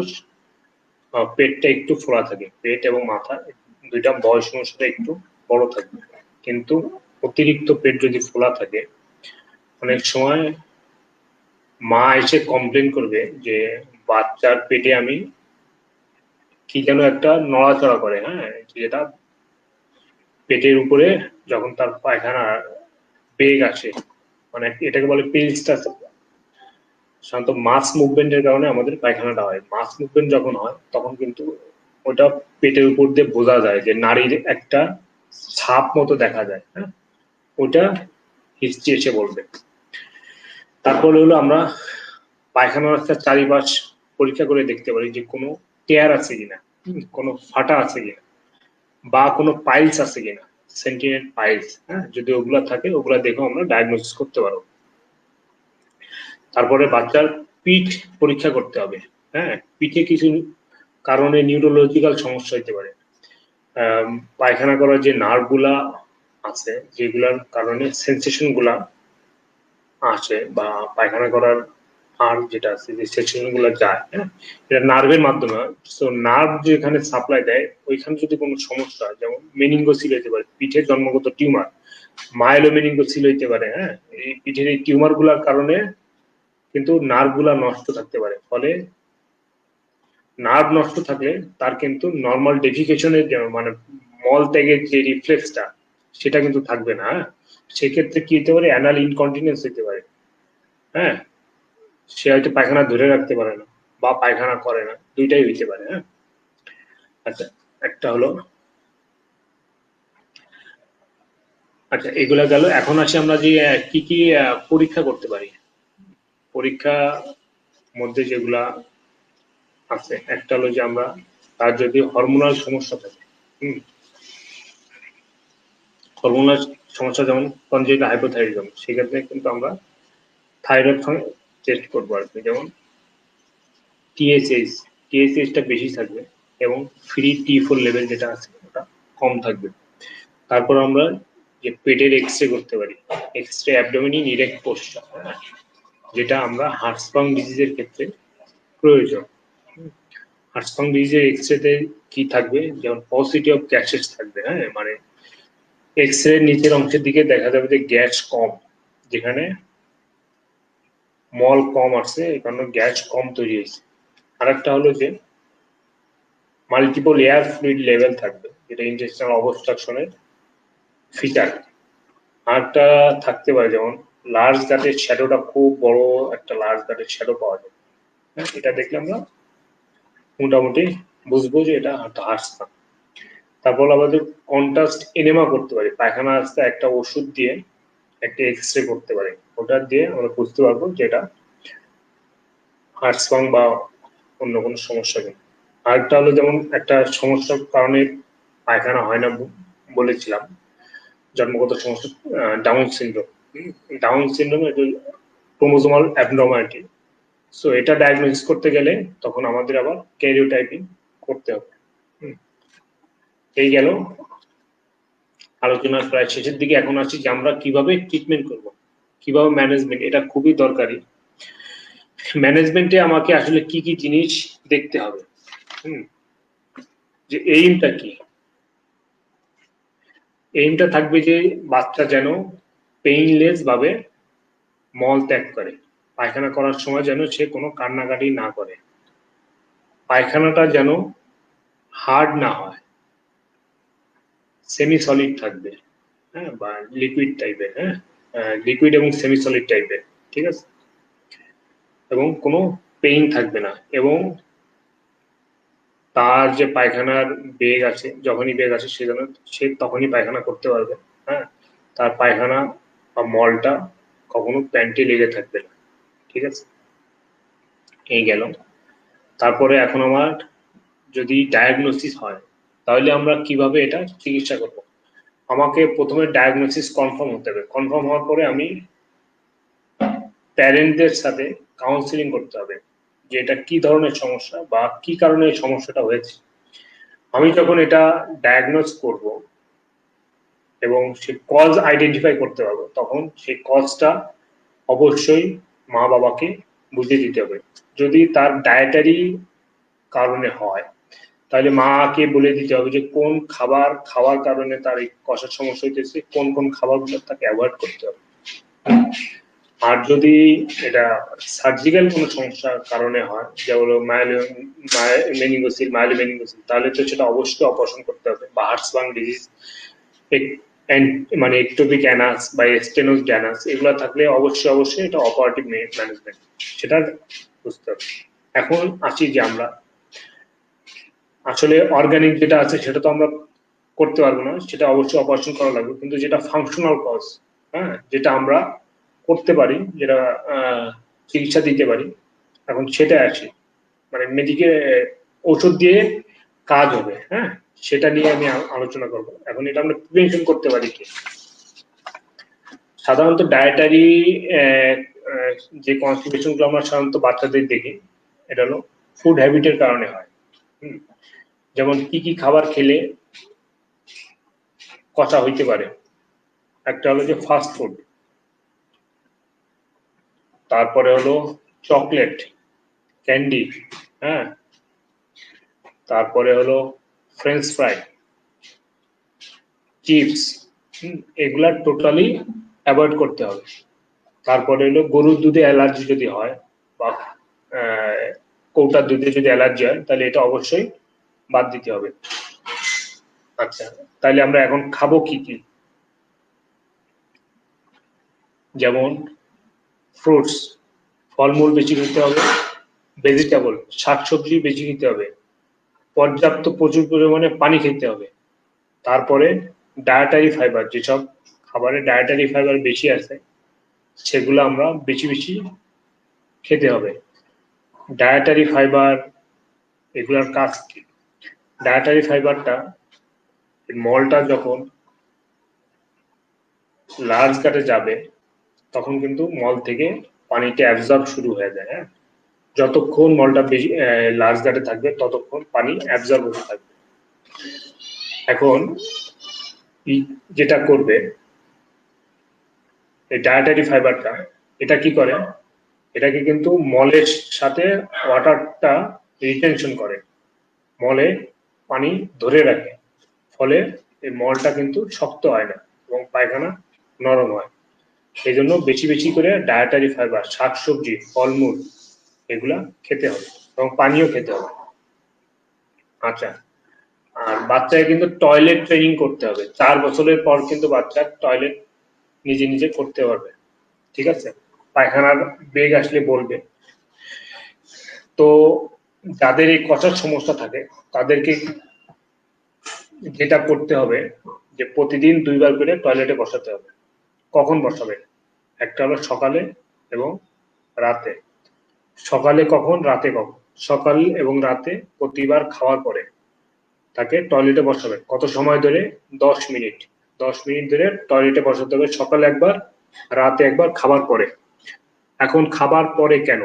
পেটটা একটু ফোলা থাকে, পেট এবং মাথা দুইটা বয়স অনুসারে একটু বড় থাকবে, কিন্তু অতিরিক্ত পেট যদি ফোলা থাকে, অনেক সময় মা এসে কমপ্লেন করবে যে বাচ্চার পেটে আমি কি যেন একটা নড়াচড়া করে, হ্যাঁ, যেটা পেটের উপরে যখন তার পায়খানা বেগ আসে, মানে এটাকে বলে পেরিস্টালসিস। সাধারণত মাস মুভমেন্টের কারণে আমাদের পায়খানাটা হয়, মাস মুভমেন্ট যখন হয় তখন কিন্তু ওটা পেটের উপর দিয়ে বোঝা যায় যে নারীর একটা ছাপ মতো দেখা যায়। হ্যাঁ, ওটা হিস্ট্রি এসে বলবে। তারপরে হলো আমরা পায়খানা রাস্তার চারিপাশ পরীক্ষা করে দেখতে পারি যে কোনো টেয়ার আছে কিনা, কোনো ফাটা আছে কিনা, বা কোনো পাইলস আছে কিনা, সেন্টিনেট পাইলস। হ্যাঁ, যদি ওগুলা থাকে ওগুলা দেখেও আমরা ডায়াগনোসিস করতে পারবো। তারপরে বাচ্চার পিঠ পরীক্ষা করতে হবে। হ্যাঁ, পিঠে কিছু কারণে নিউরোলজিক্যাল সমস্যা হতে পারে। পায়খানা করার যে নার্ভ গুলা আছে, যেগুলার কারণে সেন্সেশন গুলা আসে বা পায়খানা করার হাড় যেটা আছে যে সেকশন গুলো যায়, হ্যাঁ, এটা নার্ভের মাধ্যমে হয়। সো নার্ভ যেখানে সাপ্লাই দেয় ওইখানে যদি কোনো সমস্যা হয়, যেমন মেনিঙ্গোসিল হইতে পারে, পিঠে জন্মগত টিউমার, মাইলোমেনিঙ্গোসিল হইতে পারে, হ্যাঁ, এই পিঠের এই টিউমার গুলার কারণে কিন্তু নার্ভ গুলা নষ্ট থাকতে পারে। ফলে নার্ভ নষ্ট থাকলে তার কিন্তু নর্মাল ডেফিকেশনের মানে মল ত্যাগের যে রিফ্লেক্সটা সেটা কিন্তু থাকবে না, হ্যাঁ? সেক্ষেত্রে কি হতে পারে, অ্যানাল ইনকন্টিনেন্স হতে পারে, হ্যাঁ, সে হয়তো পায়খানা ধরে রাখতে পারে না বা পায়খানা করে না, দুইটাই হইতে পারে, হ্যাঁ। আচ্ছা, একটা হলো, আচ্ছা এগুলা গেল। এখন আসি আমরা যে কি কি পরীক্ষা করতে পারি। পরীক্ষা মধ্যে যেগুলা আছে, একটা হলো যে আমরা তার যদি হরমোনাল সমস্যা থাকে, হুম, হরমোনাল সমস্যা যেমন কনজেনিটাল হাইপোথাইরয়েডিজম, সেক্ষেত্রে কিন্তু আমরা থাইরয়েড টেস্ট করবো আর কি, যেমন টিএসএইচ, টিএসএইচটা বেশি থাকবে এবং ফ্রি টি4 লেভেল যেটা আছে ওটা কম থাকবে। তারপর আমরা যে পেটের এক্সরে করতে পারি, এক্সরে অ্যাবডোমিনাল ইরেক্ট পোস্টার, যেটা আমরা হার্টস্পাং ডিজিজের ক্ষেত্রে প্রয়োজন। হার্টস্পাং ডিজিজের এক্সরেতে কি থাকবে, যেমন পসিটি অফ গ্যাসেস থাকবে, হ্যাঁ, মানে এক্সরে নিচের অংশের দিকে দেখা যাবে যে গ্যাস কম, যেখানে মল কম আছে এই কারণে গ্যাস কম তৈরি হয়েছে। আরেকটা হলো যে মাল্টিপল এয়ার ফ্লুইড লেভেল থাকবে, যেটা ইন্টেস্টাইনাল অবস্ট্রাকশনের ফিচার। আরেকটা থাকতে পারে যেমন লার্জ গাটের শ্যাডোটা খুব বড়, একটা লার্জ গাটের শ্যাডো পাওয়া যায়, হ্যাঁ, এটা দেখলে আমরা মোটামুটি বুঝবো যে এটা হার্টস্পাং। তারপর আমাদের কন্ট্রাস্ট এনেমা করতে পারি, পায়খানা আসতে একটা ওষুধ দিয়ে একটা এক্সরে করতে পারি, ওটা দিয়ে আমরা বুঝতে পারবো যে এটা হার্টস্পাং বা অন্য কোনো সমস্যা নেই। আরেকটা হলো যেমন একটা সমস্যার কারণে পায়খানা হয় না বলেছিলাম, জন্মগত সমস্যা, ডাউন সিনড্রোম। ডাউন সিনড্রোম এটা ক্রোমোজোমাল অ্যাবনর্মালিটি। সো এটা ডায়াগনোসিস করতে গেলে তখন আমাদের আবার ক্যারিওটাইপিং করতে হবে। এই গেল আলোচনার প্রায় শেষের দিকে। এখন আসছি যে আমরা কিভাবে ট্রিটমেন্ট করব, কিভাবে ম্যানেজমেন্ট, এটা খুবই দরকারি। ম্যানেজমেন্টে আমাকে আসলে কি কি জিনিস দেখতে হবে, যে এইমটা কি, এইমটা থাকবে যে বাচ্চা যেন পেইনলেস ভাবে মল ত্যাগ করে, পায়খানা করার সময় যেন সে কোনো কান্নাকাটি না করে, পায়খানাটা যেন হার্ড না হয়, সেমি সলিড থাকবে, হ্যাঁ, বা লিকুইড টাইপের, হ্যাঁ, লিকুইড এবং সেমি সলিড টাইপের, ঠিক আছে, এবং কোনো পেইন থাকবে না, এবং তার যে পায়খানার বেগ আছে, যখনই বেগ আছে সে যেন সে তখনই পায়খানা করতে পারবে, হ্যাঁ, তার পায়খানা বা মলটা কখনো প্যান্টে লেগে থাকবে না, ঠিক আছে। এই গেল। তারপরে এখন আমার যদি ডায়াগনোসিস হয় তাহলে আমরা কিভাবে এটা চিকিৎসা করব। আমাকে প্রথমে ডায়াগনোসিস কনফার্ম হতে হবে, কনফার্ম হওয়ার পরে আমি প্যারেন্টদের সাথে কাউন্সিলিং করতে হবে যে এটা কি ধরনের সমস্যা বা কি কারণে এই সমস্যাটা হয়েছে। আমি যখন এটা ডায়াগনোস করব এবং সে কজ আইডেন্টিফাই করতে পারবো, তখন সেই কজটা অবশ্যই মা বাবাকে বুঝিয়ে দিতে হবে। যদি তার ডায়েটারি কারণে হয় তাহলে মাকে বলে দিতে হবে যে কোন খাবার খাওয়ার কারণে তার এই কষার সমস্যা হইতেছে, কোন কোন খাবারগুলো তাকে অ্যাভয়েড করতে হবে। আর যদি এটা সার্জিক্যাল কোনো সমস্যার কারণে হয়, যেমন মেনিঙ্গোসিল, মাইলোমেনিঙ্গোসিল, তাহলে তো সেটা অবশ্যই অপারেশন করতে হবে, বা হার্টসবার্গ ডিজিজ, মানে একটোপিক অ্যানাস বা স্টেনোস ড্যানাস, এগুলো থাকলে অবশ্যই অবশ্যই এটা অপারেটিভ ম্যানেজমেন্ট, সেটা বুঝতে হবে। এখন আসি যে আমরা আসলে অর্গানিক যেটা আছে সেটা তো আমরা করতে পারবো না, সেটা অবশ্যই অপারেশন করা লাগবে, কিন্তু যেটা ফাংশনাল কজ, হ্যাঁ, যেটা আমরা করতে পারি, যেটা চিকিৎসা দিতে পারি, এখন সেটা আছে, মানে মেডিকেল ওষুধ দিয়ে কাজ হবে, হ্যাঁ, সেটা নিয়ে আমি আলোচনা করব। এখন এটা আমরা প্রিভেনশন করতে পারি কি। সাধারণত ডায়েটারি যে কনস্টিপেশন গুলো আমরা সাধারণত বাচ্চাদের দেখি, এটা হলো ফুড হ্যাবিটের কারণে হয়। যেমন কি কি খাবার খেলে কষা হইতে পারে, একটা হলো যে ফাস্ট ফুড, তারপরে হলো চকলেট, ক্যান্ডি, হ্যাঁ, তারপরে হলো ফ্রেঞ্চ ফ্রাই, চিপস, এগুলা টোটালি অ্যাভয়েড করতে হবে। তারপরে হলো গরুর দুধে অ্যালার্জি যদি হয় বা কৌটার দুধে যদি অ্যালার্জি হয় তাহলে এটা অবশ্যই বাদ দিতে হবে। আচ্ছা, তাহলে আমরা এখন খাবো কি কি? যেমন ফ্রুটস, ফলমূল বেশি খেতে হবে, ভেজিটেবল, শাকসবজি বেশি খেতে হবে, পর্যাপ্ত প্রচুর পরিমাণে পানি খেতে হবে। তারপরে ডায়েটারি ফাইবার, যেসব খাবারে ডায়েটারি ফাইবার বেশি আছে সেগুলো আমরা বেশি বেশি খেতে হবে। ডায়েটারি ফাইবার এগুলোর কাজ কি? ডায়েটারি ফাইবারটা মলটা যখন লার্জ গাটে যাবে তখন কিন্তু মল থেকে পানিটা অ্যাবজর্ব শুরু হয়ে যায়। হ্যাঁ, যতক্ষণ মলটা বেশি লার্জ গাটে থাকবে ততক্ষণ পানি অ্যাবজর্ব হতে থাকবে। এখন যেটা করবে এই ডায়েটারি ফাইবারটা, এটা কি করে? এটাকে কিন্তু মলের সাথে ওয়াটারটা রিটেনশন করে, মলে পানি ধরে রাখে, ফলে এই মলটা কিন্তু শক্ত হয় না এবং পায়খানা নরম হয়। এই জন্য বেশি বেশি করে ডায়েটারি ফাইবার, শাকসবজি, ফলমূল এগুলা খেতে হবে এবং পানিও খেতে হবে। আচ্ছা, আর বাচ্চাকে কিন্তু টয়লেট ট্রেনিং করতে হবে। 4 বছরের পর কিন্তু বাচ্চা টয়লেট নিজে নিজে করতে পারবে। ঠিক আছে, পায়খানার বেগ আসলে বলবে। তো যাদের এই কষার সমস্যা থাকে তাদেরকে যেটা করতে হবে যে প্রতিদিন 2 বার করে টয়লেটে বসাতে হবে। কখন বসাবে? একটা হলো সকালে এবং রাতে। সকালে কখন, রাতে কখন? সকাল এবং রাতে প্রতিবার খাওয়ার পরে তাকে টয়লেটে বসাবে। কত সময় ধরে? 10 মিনিট। 10 মিনিট ধরে টয়লেটে বসাতে হবে, সকালে একবার, রাতে একবার, খাবার পরে। এখন খাবার পরে কেন?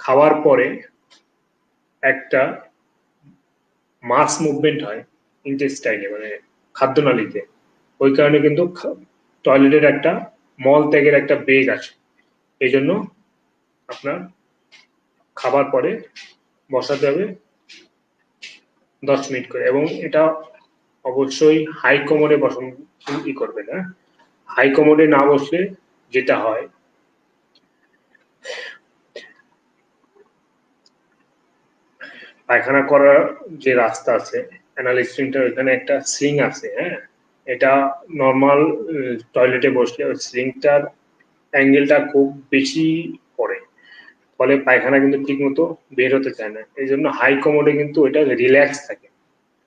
খাওয়ার পরে একটা মাস মুভমেন্ট হয় ইন্টেস্টাইনে, মানে খাদ্যনালীতে। ওই কারণে কিন্তু টয়লেটের একটা মল ত্যাগের একটা বেগ আছে। এই জন্য আপনার খাবার পরে বসাতে হবে 10 মিনিট করে, এবং এটা অবশ্যই হাই কমোডে বসানো করবেন। হ্যাঁ, হাই কমোডে না বসলে যেটা হয়, পায়খানা করার যে রাস্তা আছে অ্যানাল স্ফিংটার, ওইখানে একটা স্লিং আছে। হ্যাঁ, এটা নর্মাল টয়লেটে বসলে ওই স্লিংটার অ্যাঙ্গেলটা খুব বেশি পড়ে, ফলে পায়খানা কিন্তু ঠিক মতো বের হতে চায় না। এই জন্য হাই কমোডে কিন্তু ওইটা রিল্যাক্স থাকে।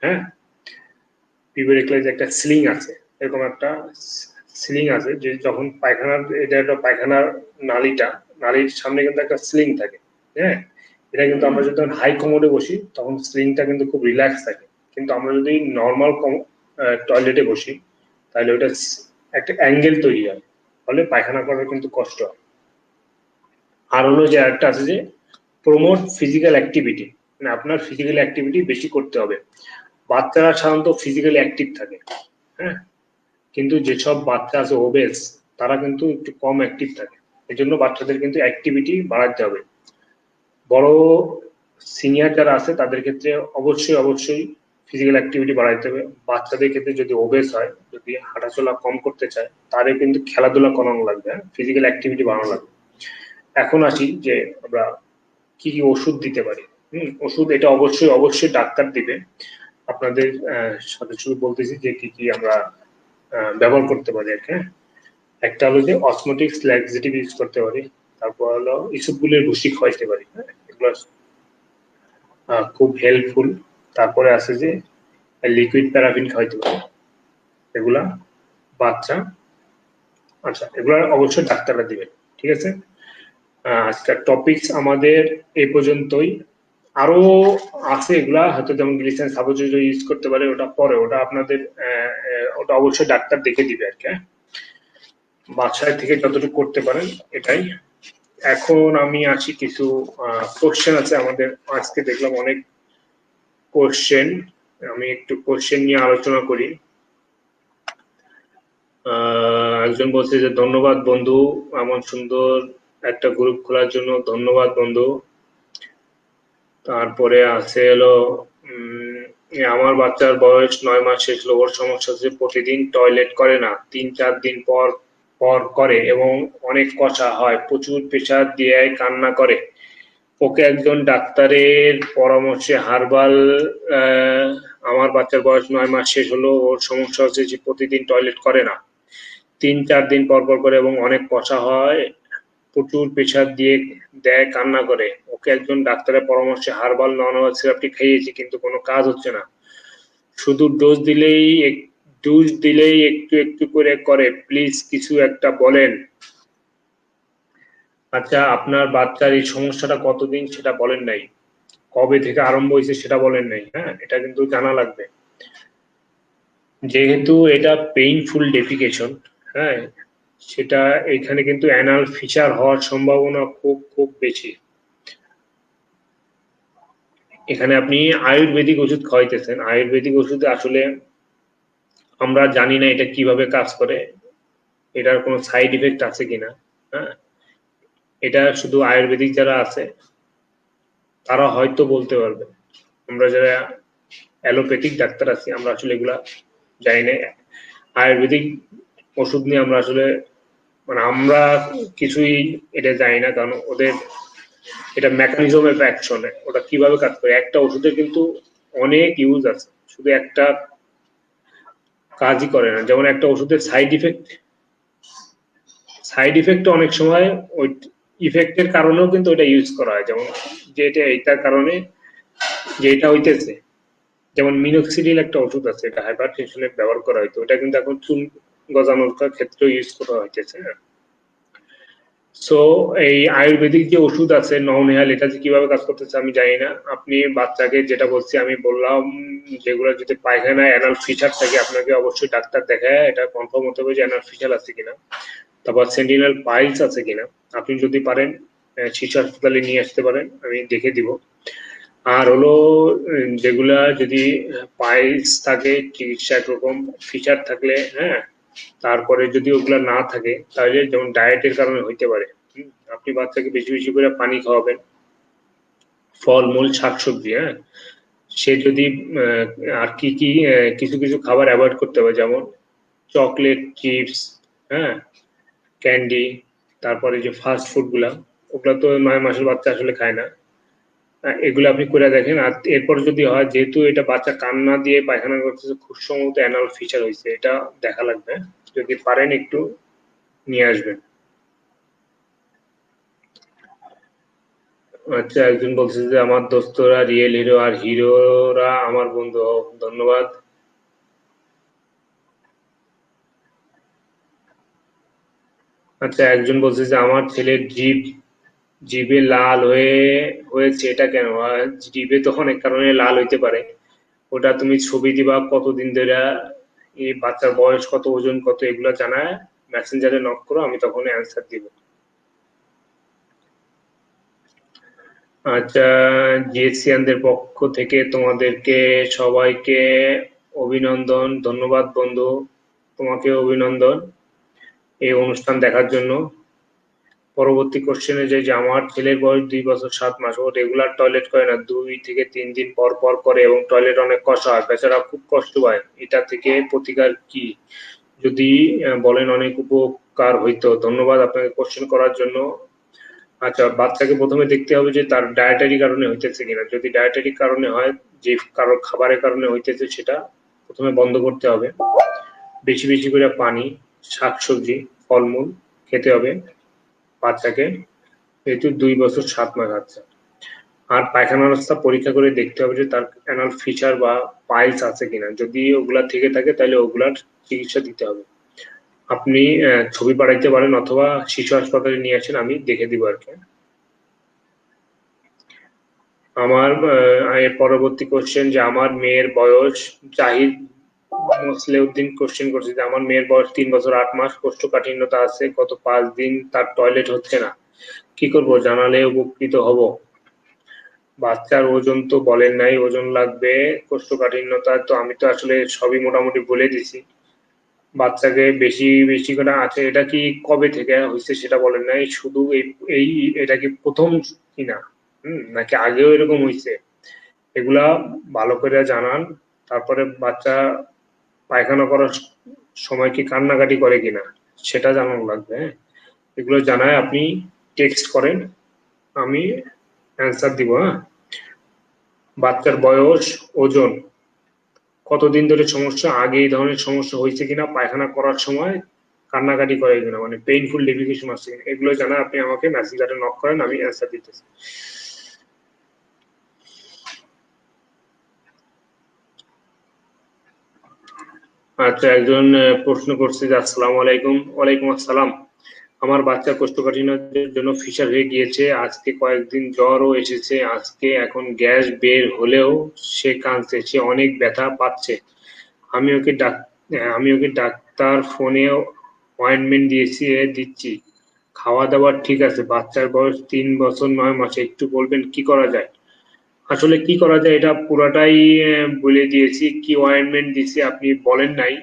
হ্যাঁ, পিউবেরিক্লাইজ একটা স্লিং আছে, এরকম একটা স্লিং আছে যে যখন পায়খানার, এটা একটা পায়খানার নালীর সামনে কিন্তু একটা স্লিং থাকে। হ্যাঁ, এটা কিন্তু আমরা যদি হাই কমোডে বসি তখন স্লিংটা কিন্তু খুব রিল্যাক্স থাকে, কিন্তু আমরা যদি নর্মাল টয়লেটে বসি তাহলে ওটা একটা অ্যাঙ্গেল তৈরি হয়, ফলে পায়খানা করার কিন্তু কষ্ট হয়। আর হলো যে একটা আছে যে প্রমোট ফিজিক্যাল অ্যাক্টিভিটি, মানে আপনার ফিজিক্যাল অ্যাক্টিভিটি বেশি করতে হবে। বাচ্চারা সাধারণত ফিজিক্যালি অ্যাক্টিভ থাকে। হ্যাঁ, কিন্তু যেসব বাচ্চা আছে ওবেস, তারা কিন্তু একটু কম অ্যাক্টিভ থাকে। এই জন্য বাচ্চাদের কিন্তু অ্যাক্টিভিটি বাড়াতে হবে। বড় সিনিয়র যারা আছে তাদের ক্ষেত্রে অবশ্যই অবশ্যই ফিজিক্যাল অ্যাক্টিভিটি বাড়াইতে হবে। বাচ্চাদের ক্ষেত্রে যদি ওবেস হয়, যদি হাঁটাচলা কম করতে চায়, তারে কিন্তু খেলাধুলা করানো লাগবে, ফিজিক্যাল অ্যাক্টিভিটি বাড়ানো লাগবে। এখন আসি যে আমরা কি কি ওষুধ দিতে পারি। ওষুধ এটা অবশ্যই অবশ্যই ডাক্তার দিবে। আপনাদের সাথে শুরু বলতেছি যে কি কি আমরা ব্যবহার করতে পারি আর কি। একটা হলো যে অসমোটিক্স ল্যাক্সেটিভ ইউজ করতে পারি, তারপর হলো ইসবগুলের ভুসি খাওয়াইতে পারি। হ্যাঁ, এগুলো খুব হেল্পফুল। তারপরে আছে যে লিকুইড প্যারাফিন খাওয়াইতে পারি, এগুলা বাচ্চা। আচ্ছা, এগুলো অবশ্যই ডাক্তাররা দিবেন। ঠিক আছে, আজকের টপিকস আমাদের এই পর্যন্তই। আরো আছে এগুলা হয়তো, যেমন গ্লিসারিন সাপোজিটরি ইউজ করতে পারে, ওটা পরে, ওটা আপনাদের ওটা অবশ্যই ডাক্তার দেখে দিবে আর কি। বাসায় থেকে যতটুকু করতে পারেন এটাই। এখন আমি আসি কিছু কোশ্চেন আছে আমাদের, আজকে দেখলাম অনেক কোশ্চেন, আমি একটু কোশ্চেন নিয়ে আলোচনা করি। একজন বলছে যে ধন্যবাদ বন্ধু, এমন সুন্দর একটা গ্রুপ খোলার জন্য ধন্যবাদ বন্ধু। তারপরে আছে হলো আমার বাচ্চার বয়স 9 মাস শেষ হলো, ওর সমস্যা হচ্ছে প্রতিদিন টয়লেট করে না, 3-4 দিন পর পর করে এবং অনেক কষা হয়, প্রচুর প্রেসার দিয়ে কান্না করে। ওকে একজন ডাক্তারের পরামর্শে হার্বাল আমার বাচ্চার বয়স 9 মাস শেষ হলো, ওর সমস্যা হচ্ছে যে প্রতিদিন টয়লেট করে না, 3-4 দিন পর পর করে এবং অনেক কষা হয়, প্রচুর প্রেসার দিয়ে দেয়, কান্না করে। ওকে একজন ডাক্তারের পরামর্শে হার্বাল নন সিরাপটি খাইয়েছি কিন্তু কোনো কাজ হচ্ছে না, শুধু ডোজ দিলেই একটু একটু করে করে। প্লিজ কিছু একটা বলেন। আচ্ছা, আপনার বাচ্চার এই সমস্যাটা কতদিন সেটা বলেন নাই, কবে থেকে আরম্ভ হয়েছে সেটা বলেন নাই। হ্যাঁ, এটা কিন্তু জানা লাগবে। যেহেতু এটা পেইনফুল ডেফিকেশন, হ্যাঁ, সেটা এখানে কিন্তু অ্যানাল ফিচার হওয়ার সম্ভাবনা খুব খুব বেশি। এখানে আপনি আয়ুর্বেদিক ওষুধ খাওয়াইতেছেন, আয়ুর্বেদিক ওষুধে আসলে আমরা জানি না এটা কিভাবে কাজ করে, এটার কোনো সাইড ইফেক্ট আছে কিনা। হ্যাঁ, এটা শুধু আয়ুর্বেদিক যারা আছে তারা হয়তো বলতে পারবে। আমরা যারা অ্যালোপ্যাথিক ডাক্তার আছি আমরা আসলে এগুলা জানি না। আয়ুর্বেদিক ওষুধ নিয়ে আমরা আসলে মানে আমরা কিছুই এটা জানি না, কারণ ওদের এটা মেকানিজম অফ অ্যাকশন, ওটা কিভাবে কাজ করে। একটা ওষুধের কিন্তু অনেক ইউজ আছে, শুধু একটা কাজই করে না। যেমন একটা ওষুধের সাইড ইফেক্ট অনেক সময় ওই ইফেক্টের কারণেও কিন্তু ওটা ইউজ করা হয়, যেমন যেটা এইটার কারণে যেটা হইতেছে, যেমন মিনোক্সিডিল একটা ওষুধ আছে, এটা হাইপার টেনশনে ব্যবহার করা হইতো, ওটা কিন্তু এখন চুল গজানোর ক্ষেত্রে ইউজ করা হইতেছে। সো এই আয়ুর্বেদিক যে ওষুধ আছে নওনেহাল, এটা যে কিভাবে কাজ করতেছে আমি জানি না। আপনি বাচ্চাকে যেটা বলছি আমি বললাম, যেগুলো যদি পায়খানায় অ্যানাল ফিচার থাকে আপনাকে অবশ্যই ডাক্তার দেখায় এটা কনফার্ম হতে হবে যে অ্যানাল ফিচার আছে কিনা, তারপর সেন্টিনাল পাইলস আছে কিনা। আপনি যদি পারেন শিশু হাসপাতালে নিয়ে আসতে পারেন, আমি দেখে দিব। আর হলো যেগুলা যদি পাইলস থাকে, চিকিৎসা একরকম, ফিচার থাকলে, হ্যাঁ, তারপরে যদি ওগুলা না থাকে তাহলে যেমন ডায়েটের কারণে হইতে পারে। আপনি বাচ্চাকে বেশি বেশি করে পানি খাওয়াবেন, ফলমূল শাকসবজি। হ্যাঁ, সে যদি আর কি কি কিছু কিছু খাবার অ্যাভয়েড করতে হবে, যেমন চকলেট, চিপস, হ্যাঁ, ক্যান্ডি, তারপরে যে ফাস্ট ফুড গুলা, ওগুলা তো 9 মাসের বাচ্চা আসলে খায় না। এগুলো আপনি করে দেখেন। আর এরপর যদি হয়, যেহেতু এটা বাচ্চা কান্না দিয়ে পায়খানা করতেছে, খুব সম্ভবত অ্যানাল ফিচার হয়েছে, এটা দেখা লাগবে। যদি পারেন একটু নিয়ে আসবেন। আচ্ছা, একজন বলছে যে আমার দোস্তরা রিয়েল হিরো আর হিরোরা আমার বন্ধু। ধন্যবাদ। আচ্ছা, একজন বলছে যে আমার ছেলের জিভে লাল হয়েছে, এটা কেন? জিভে তো অনেক কারণে লাল হইতে পারে, ওটা তুমি ছবি দিবা, কতদিন ধরে, এই বাচ্চার বয়স কত, ওজন কত, এগুলো জানায় মেসেঞ্জারে নক করো, আমি তখন অ্যান্সার দিব। আচ্ছা, জিএসসিয়ানদের পক্ষ থেকে তোমাদেরকে সবাইকে অভিনন্দন, ধন্যবাদ বন্ধু, তোমাকে অভিনন্দন এই অনুষ্ঠান দেখার জন্য। পরবর্তী কোশ্চেনে যে আমার ছেলের বয়স 2 বছর 7 মাস, ও রেগুলার টয়লেট করে না, 2 থেকে 3 দিন পর পর করে এবং টয়লেট অনেক কষা হয়, বেচারা খুব কষ্ট পায়, এটা থেকে প্রতিকার কি যদি বলেন অনেক উপকার হইতো। ধন্যবাদ আপনাকে কোশ্চেন করার জন্য। আচ্ছা, বাচ্চাকে প্রথমে দেখতে হবে যে তার ডায়েটারি কারণে হইতেছে কিনা। যদি ডায়েটারি কারণে হয়, যে কারো খাবারের কারণে হইতেছে, সেটা প্রথমে বন্ধ করতে হবে। বেশি বেশি করে পানি, শাকসবজি, ফলমূল খেতে হবে বাচ্চাকে, যেহেতু 2 বছর 7 মাস আছে। আর পায়খানা রাস্তা পরীক্ষা করে দেখতে হবে যে তার অ্যানাল ফিচার বা পাইলস আছে কিনা, যদি ওগুলা থেকে থাকে তাহলে ওগুলার চিকিৎসা দিতে হবে। আপনি ছবি পাঠাইতে পারেন অথবা শিশু হাসপাতালে নিয়ে আসেন, আমি দেখে দিব আর কি। আমার এর পরবর্তী কোশ্চেন যে আমার মেয়ের বয়স, জাহিদ মোসলেউদ্দিন কোশ্চেন করছে যে আমার মেয়ের বয়স 3 বছর 8 মাস, কোষ্ঠকাঠিন্যতা আছে, গত 5 দিন তার টয়লেট হচ্ছে না, কি করব, জানালে উপকৃত হব। বাচ্চার ওজন তো বলেন নাই, ওজন লাগবে, কোষ্ঠকাঠিন্যতা তো আমি তো আসলে সবই মোটামুটি বলে দিছি। বাচ্চাকে বেশি বেশি করে আছে, এটা কি কবে থেকে হয়েছে সেটা বলেন নাই, শুধু এই এটা কি প্রথম কিনা, নাকি আগেও এরকম হয়েছে, এগুলা ভালো করে জানান। তারপরে বাচ্চা পায়খানা করার সময় কি কান্নাকাটি করে কিনা সেটা জানানো লাগবে। হ্যাঁ, এগুলো জানায় আপনি টেক্সট করেন, আমি অ্যান্সার দিব। হ্যাঁ, বাচ্চার বয়স, ওজন, কতদিন ধরে সমস্যা, আগে এই ধরনের সমস্যা হয়েছে কিনা, পায়খানা করার সময় কান্নাকাটি করে কিনা, মানে পেইনফুল ডেফিকেশন আছে কিনা, এগুলো জানা আপনি আমাকে মেসেঞ্জারে নক করেন, আমি অ্যান্সার দিতেছি। আচ্ছা, একজন প্রশ্ন করছে যে আসসালামু আলাইকুম। ওয়ালাইকুম আসসালাম। আমার বাচ্চা কোষ্ঠকাঠিন্যের জন্য ফিশার হয়ে গিয়েছে, আজকে কয়েকদিন জ্বরও এসেছে, আজকে এখন গ্যাস বের হলেও সে কাঁদছে, সে অনেক ব্যথা পাচ্ছে। আমি ওকে ডাক্তার ফোনে অয়েন্টমেন্ট দিচ্ছি, খাওয়া দাওয়া ঠিক আছে, বাচ্চার বয়স 3 বছর 9 মাস, একটু বলবেন কি করা যায়? আসলে কি করা যায় এটা পুরাটাই বলে দিয়েছি, কি অয়েন্টমেন্ট দিছি আপনি বলেন নাই।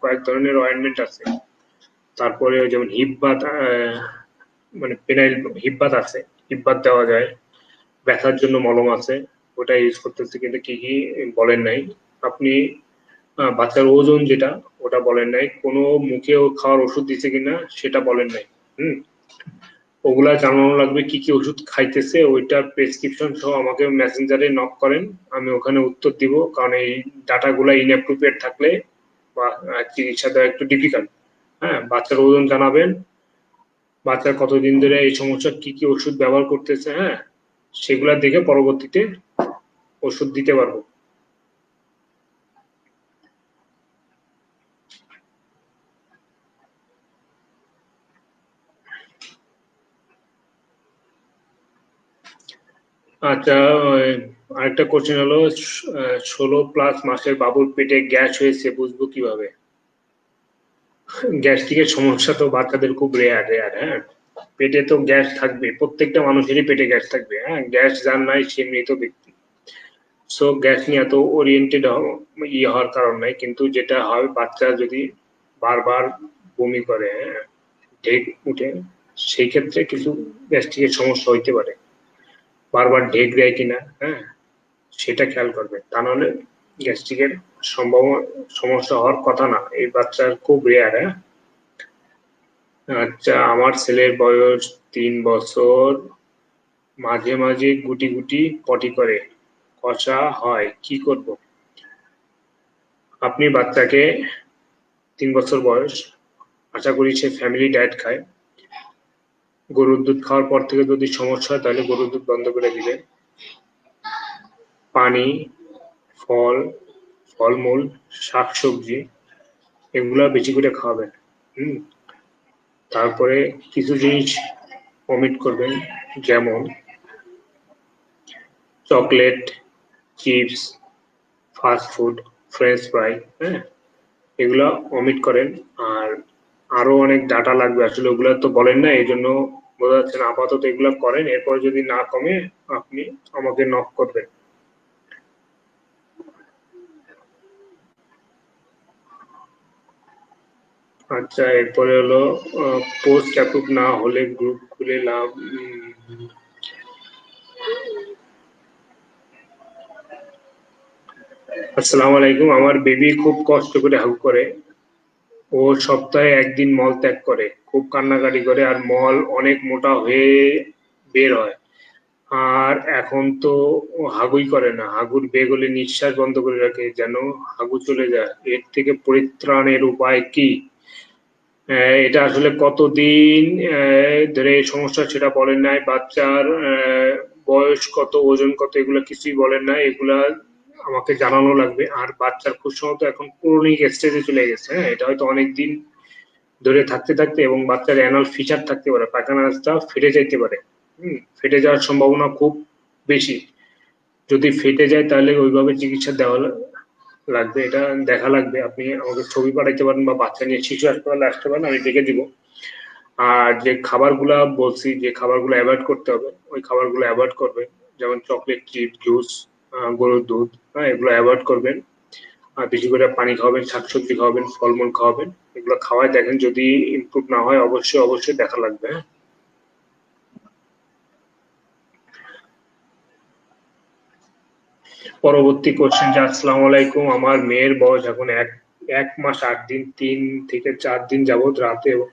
কয়েক ধরনের অয়েন্টমেন্ট আছে, তারপরে যেমন হিপবাত, মানে পেনাইল হিপবাত আছে, হিপবাত দেওয়া যায়, ব্যথার জন্য মলম আছে, ওটা ইউজ করতেছে, কিন্তু কি কি বলেন নাই আপনি। বাচ্চার ওজন যেটা, ওটা বলেন নাই, কোনো মুখেও খাওয়ার ওষুধ দিছে কিনা সেটা বলেন নাই। হুম, ওগুলা জানানো লাগবে, কি কি ওষুধ খাইতেছে ওইটার প্রেসক্রিপশন সহ আমাকে মেসেঞ্জারে নক করেন, আমি ওখানে উত্তর দিব, কারণ এই ডাটাগুলা ইনঅ্যাপ্রোপ্রিয়েট থাকলে বা চিকিৎসা দেওয়া একটু ডিফিকাল্ট। হ্যাঁ, বাচ্চার ওজন জানাবেন, বাচ্চার কতদিন ধরে এই সমস্যা, কি কি ওষুধ ব্যবহার করতেছে, হ্যাঁ, সেগুলা দেখে পরবর্তীতে ওষুধ দিতে পারবো। আচ্ছা, আরেকটা কোশ্চেন হলো, 16+ মাসের বাবুর পেটে গ্যাস হয়েছে, বুঝবো কিভাবে? গ্যাস্ট্রিকের সমস্যা তো বাচ্চাদের খুব রেয়ার রেয়ার। হ্যাঁ, পেটে তো গ্যাস থাকবে, প্রত্যেকটা মানুষেরই পেটে গ্যাস থাকবে। হ্যাঁ, গ্যাস যার নাই সে মৃত ব্যক্তি। সো গ্যাস নিয়ে এত ওরিয়েন্টেড হওয়ার কারণ নাই, কিন্তু যেটা হয় বাচ্চা যদি বারবার বমি করে, হ্যাঁ, ঢেক উঠে, সেই ক্ষেত্রে কিছু গ্যাস্ট্রিকের সমস্যা হইতে পারে। বারবার ঢেক দেয় কিনা, হ্যাঁ, সেটা খেয়াল করবে, তা নাহলে গ্যাস্ট্রিকের সম্ভব সমস্যা হওয়ার কথা না, এই বাচ্চার খুব রেয়ার। হ্যাঁ, আচ্ছা, আমার ছেলের বয়স 3 বছর, মাঝে মাঝে গুটি গুটি পটি করে, কষা হয়, কি করব? আপনি বাচ্চাকে, 3 বছর বয়স, আশা করি সে ফ্যামিলি ডায়েট খায়, গরুর দুধ খাওয়ার পর থেকে যদি সমস্যা হয় তাহলে গরুর দুধ বন্ধ করে দিবে, পানি, ফল, ফলমূল, শাকসবজি, এগুলা বেশি করে খাওয়াবেন। হুম, তারপরে কিছু জিনিস অমিট করবেন, যেমন chocolate, chips, fast food, French fry, হ্যাঁ, এগুলা অমিট করেন। আর আরো অনেক ডাটা লাগবে, আসলে ওগুলা তো বলেন না, এই জন্য বোঝা যাচ্ছে না, আপাতত এগুলা করেন, এরপর যদি না কমে আপনি আমাকে নক করবেন। আচ্ছা, এরপরে হলো পোস্ট অ্যাপ্রুভ না হলে গ্রুপ খুলে লাভ। আসসালামু আলাইকুম, আমার বেবি খুব কষ্ট করে হাগু করে, ও সপ্তাহে একদিন মল ত্যাগ করে, খুব কান্নাকাটি করে, আর মল অনেক মোটা হয়ে বের হয়। আর এখন তো ও হাগুই করে না, হাগুর বেগ হলে নিঃশ্বাস বন্ধ করে রাখে, যেন হাগু চলে যায়, এর থেকে পরিত্রাণের উপায় কি? এটা আসলে কতদিন ধরে এই সমস্যা সেটা বলেন নাই, বাচ্চার বয়স কত, ওজন কত, এগুলা কিছুই বলেন নাই, এগুলা আমাকে জানানো লাগবে। আর বাচ্চার খুব সম্ভবত এখন ক্রনিক স্টেজে চলে গেছে। হ্যাঁ, এটা হয়তো অনেক দিন ধরে থাকতে থাকতে, এবং বাচ্চার অ্যানাল ফিচার থাকতে পারে, পায়খানা রাস্তা ফেটে যাইতে পারে। ফেটে যাওয়ার সম্ভাবনা খুব বেশি। যদি ফেটে যায় তাহলে ওইভাবে চিকিৎসা দেওয়া লাগবে, এটা দেখা লাগবে। আপনি আমাকে ছবি পাঠাইতে পারেন বা বাচ্চা নিয়ে শিশু হাসপাতালে আসতে পারেন, আমি দেখে দিব। আর যে খাবারগুলা বলছি, যে খাবারগুলো অ্যাভয়েড করতে হবে, ওই খাবারগুলো অ্যাভয়েড করবেন, যেমন চকলেট, চিপ, জুস, গরুর দুধ, হ্যাঁ, এগুলো অ্যাভয়েড করবেন। আর বেশি করে পানি খাওয়াবেন, শাকসবজি খাওয়াবেন, ফলমূল খাওয়াবেন। এগুলো খাওয়ায় দেখেন, যদি ইমপ্রুভ না হয় অবশ্যই দেখা লাগবে। হ্যাঁ, পরবর্তী কোশ্চেন, যে আসসালামু আলাইকুম, আমার মেয়ের বয়স এখন 1 মাস 8 দিন, 3 থেকে 4 দিন যাবৎ রাতে এবং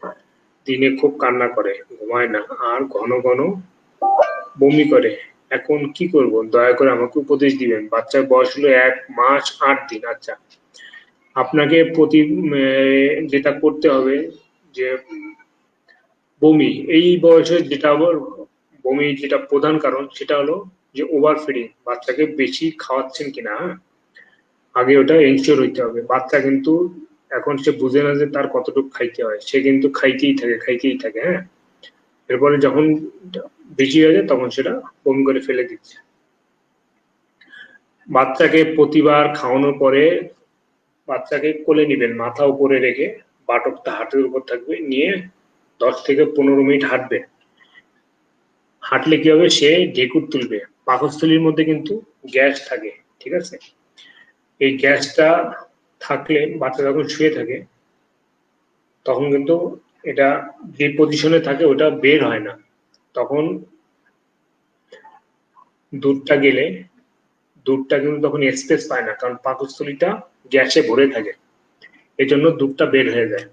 দিনে খুব কান্না করে, ঘুমায় না, আর ঘন ঘন বমি করে। এখন কি করব? দয়া করে আমাকে উপদেশ দিবেন। বাচ্চার বয়স হলো 1 মাস 8 দিন। আচ্ছা, আপনাকে যেটা করতে হবে, যে বমি এই বয়সে যেটা আবার বমি যেটা প্রধান কারণ, সেটা হলো যে ওভার ফিডিং, বাচ্চাকে বেশি খাওয়াচ্ছেন কিনা। হ্যাঁ, আগে ওটা এনশিওর হইতে হবে। বাচ্চা কিন্তু এখন সে বুঝে না যে তার কতটুকু খাইতে হয়, সে কিন্তু খাইতেই থাকে। হ্যাঁ, এরপরে যখন বেশি হয়ে যায় তখন সেটা বমি করে ফেলে দিচ্ছে। বাচ্চাকে প্রতিবার খাওয়ানোর পরে বাচ্চাকে কোলে নিবেন, মাথা উপরে রেখে, বাটকটা হাঁটুর উপর থাকবে, নিয়ে 10 থেকে 15 মিনিট হাঁটবে। হাঁটলে কি হবে? সে ঢেকুর তুলবে। পাকস্থলীর মধ্যে কিন্তু গ্যাস থাকে, ঠিক আছে? এই গ্যাসটা থাকলে বাচ্চা যখন শুয়ে থাকে তখন কিন্তু এটা যে পজিশনে থাকে ওটা বের হয় না। তখন দুধটা গেলে দুধটা কিন্তু তখন স্পেস পায় না, কারণ পাকস্থলীটা গ্যাসে ভরে থাকে। এই জন্য দুধটা বের হয়ে যায়।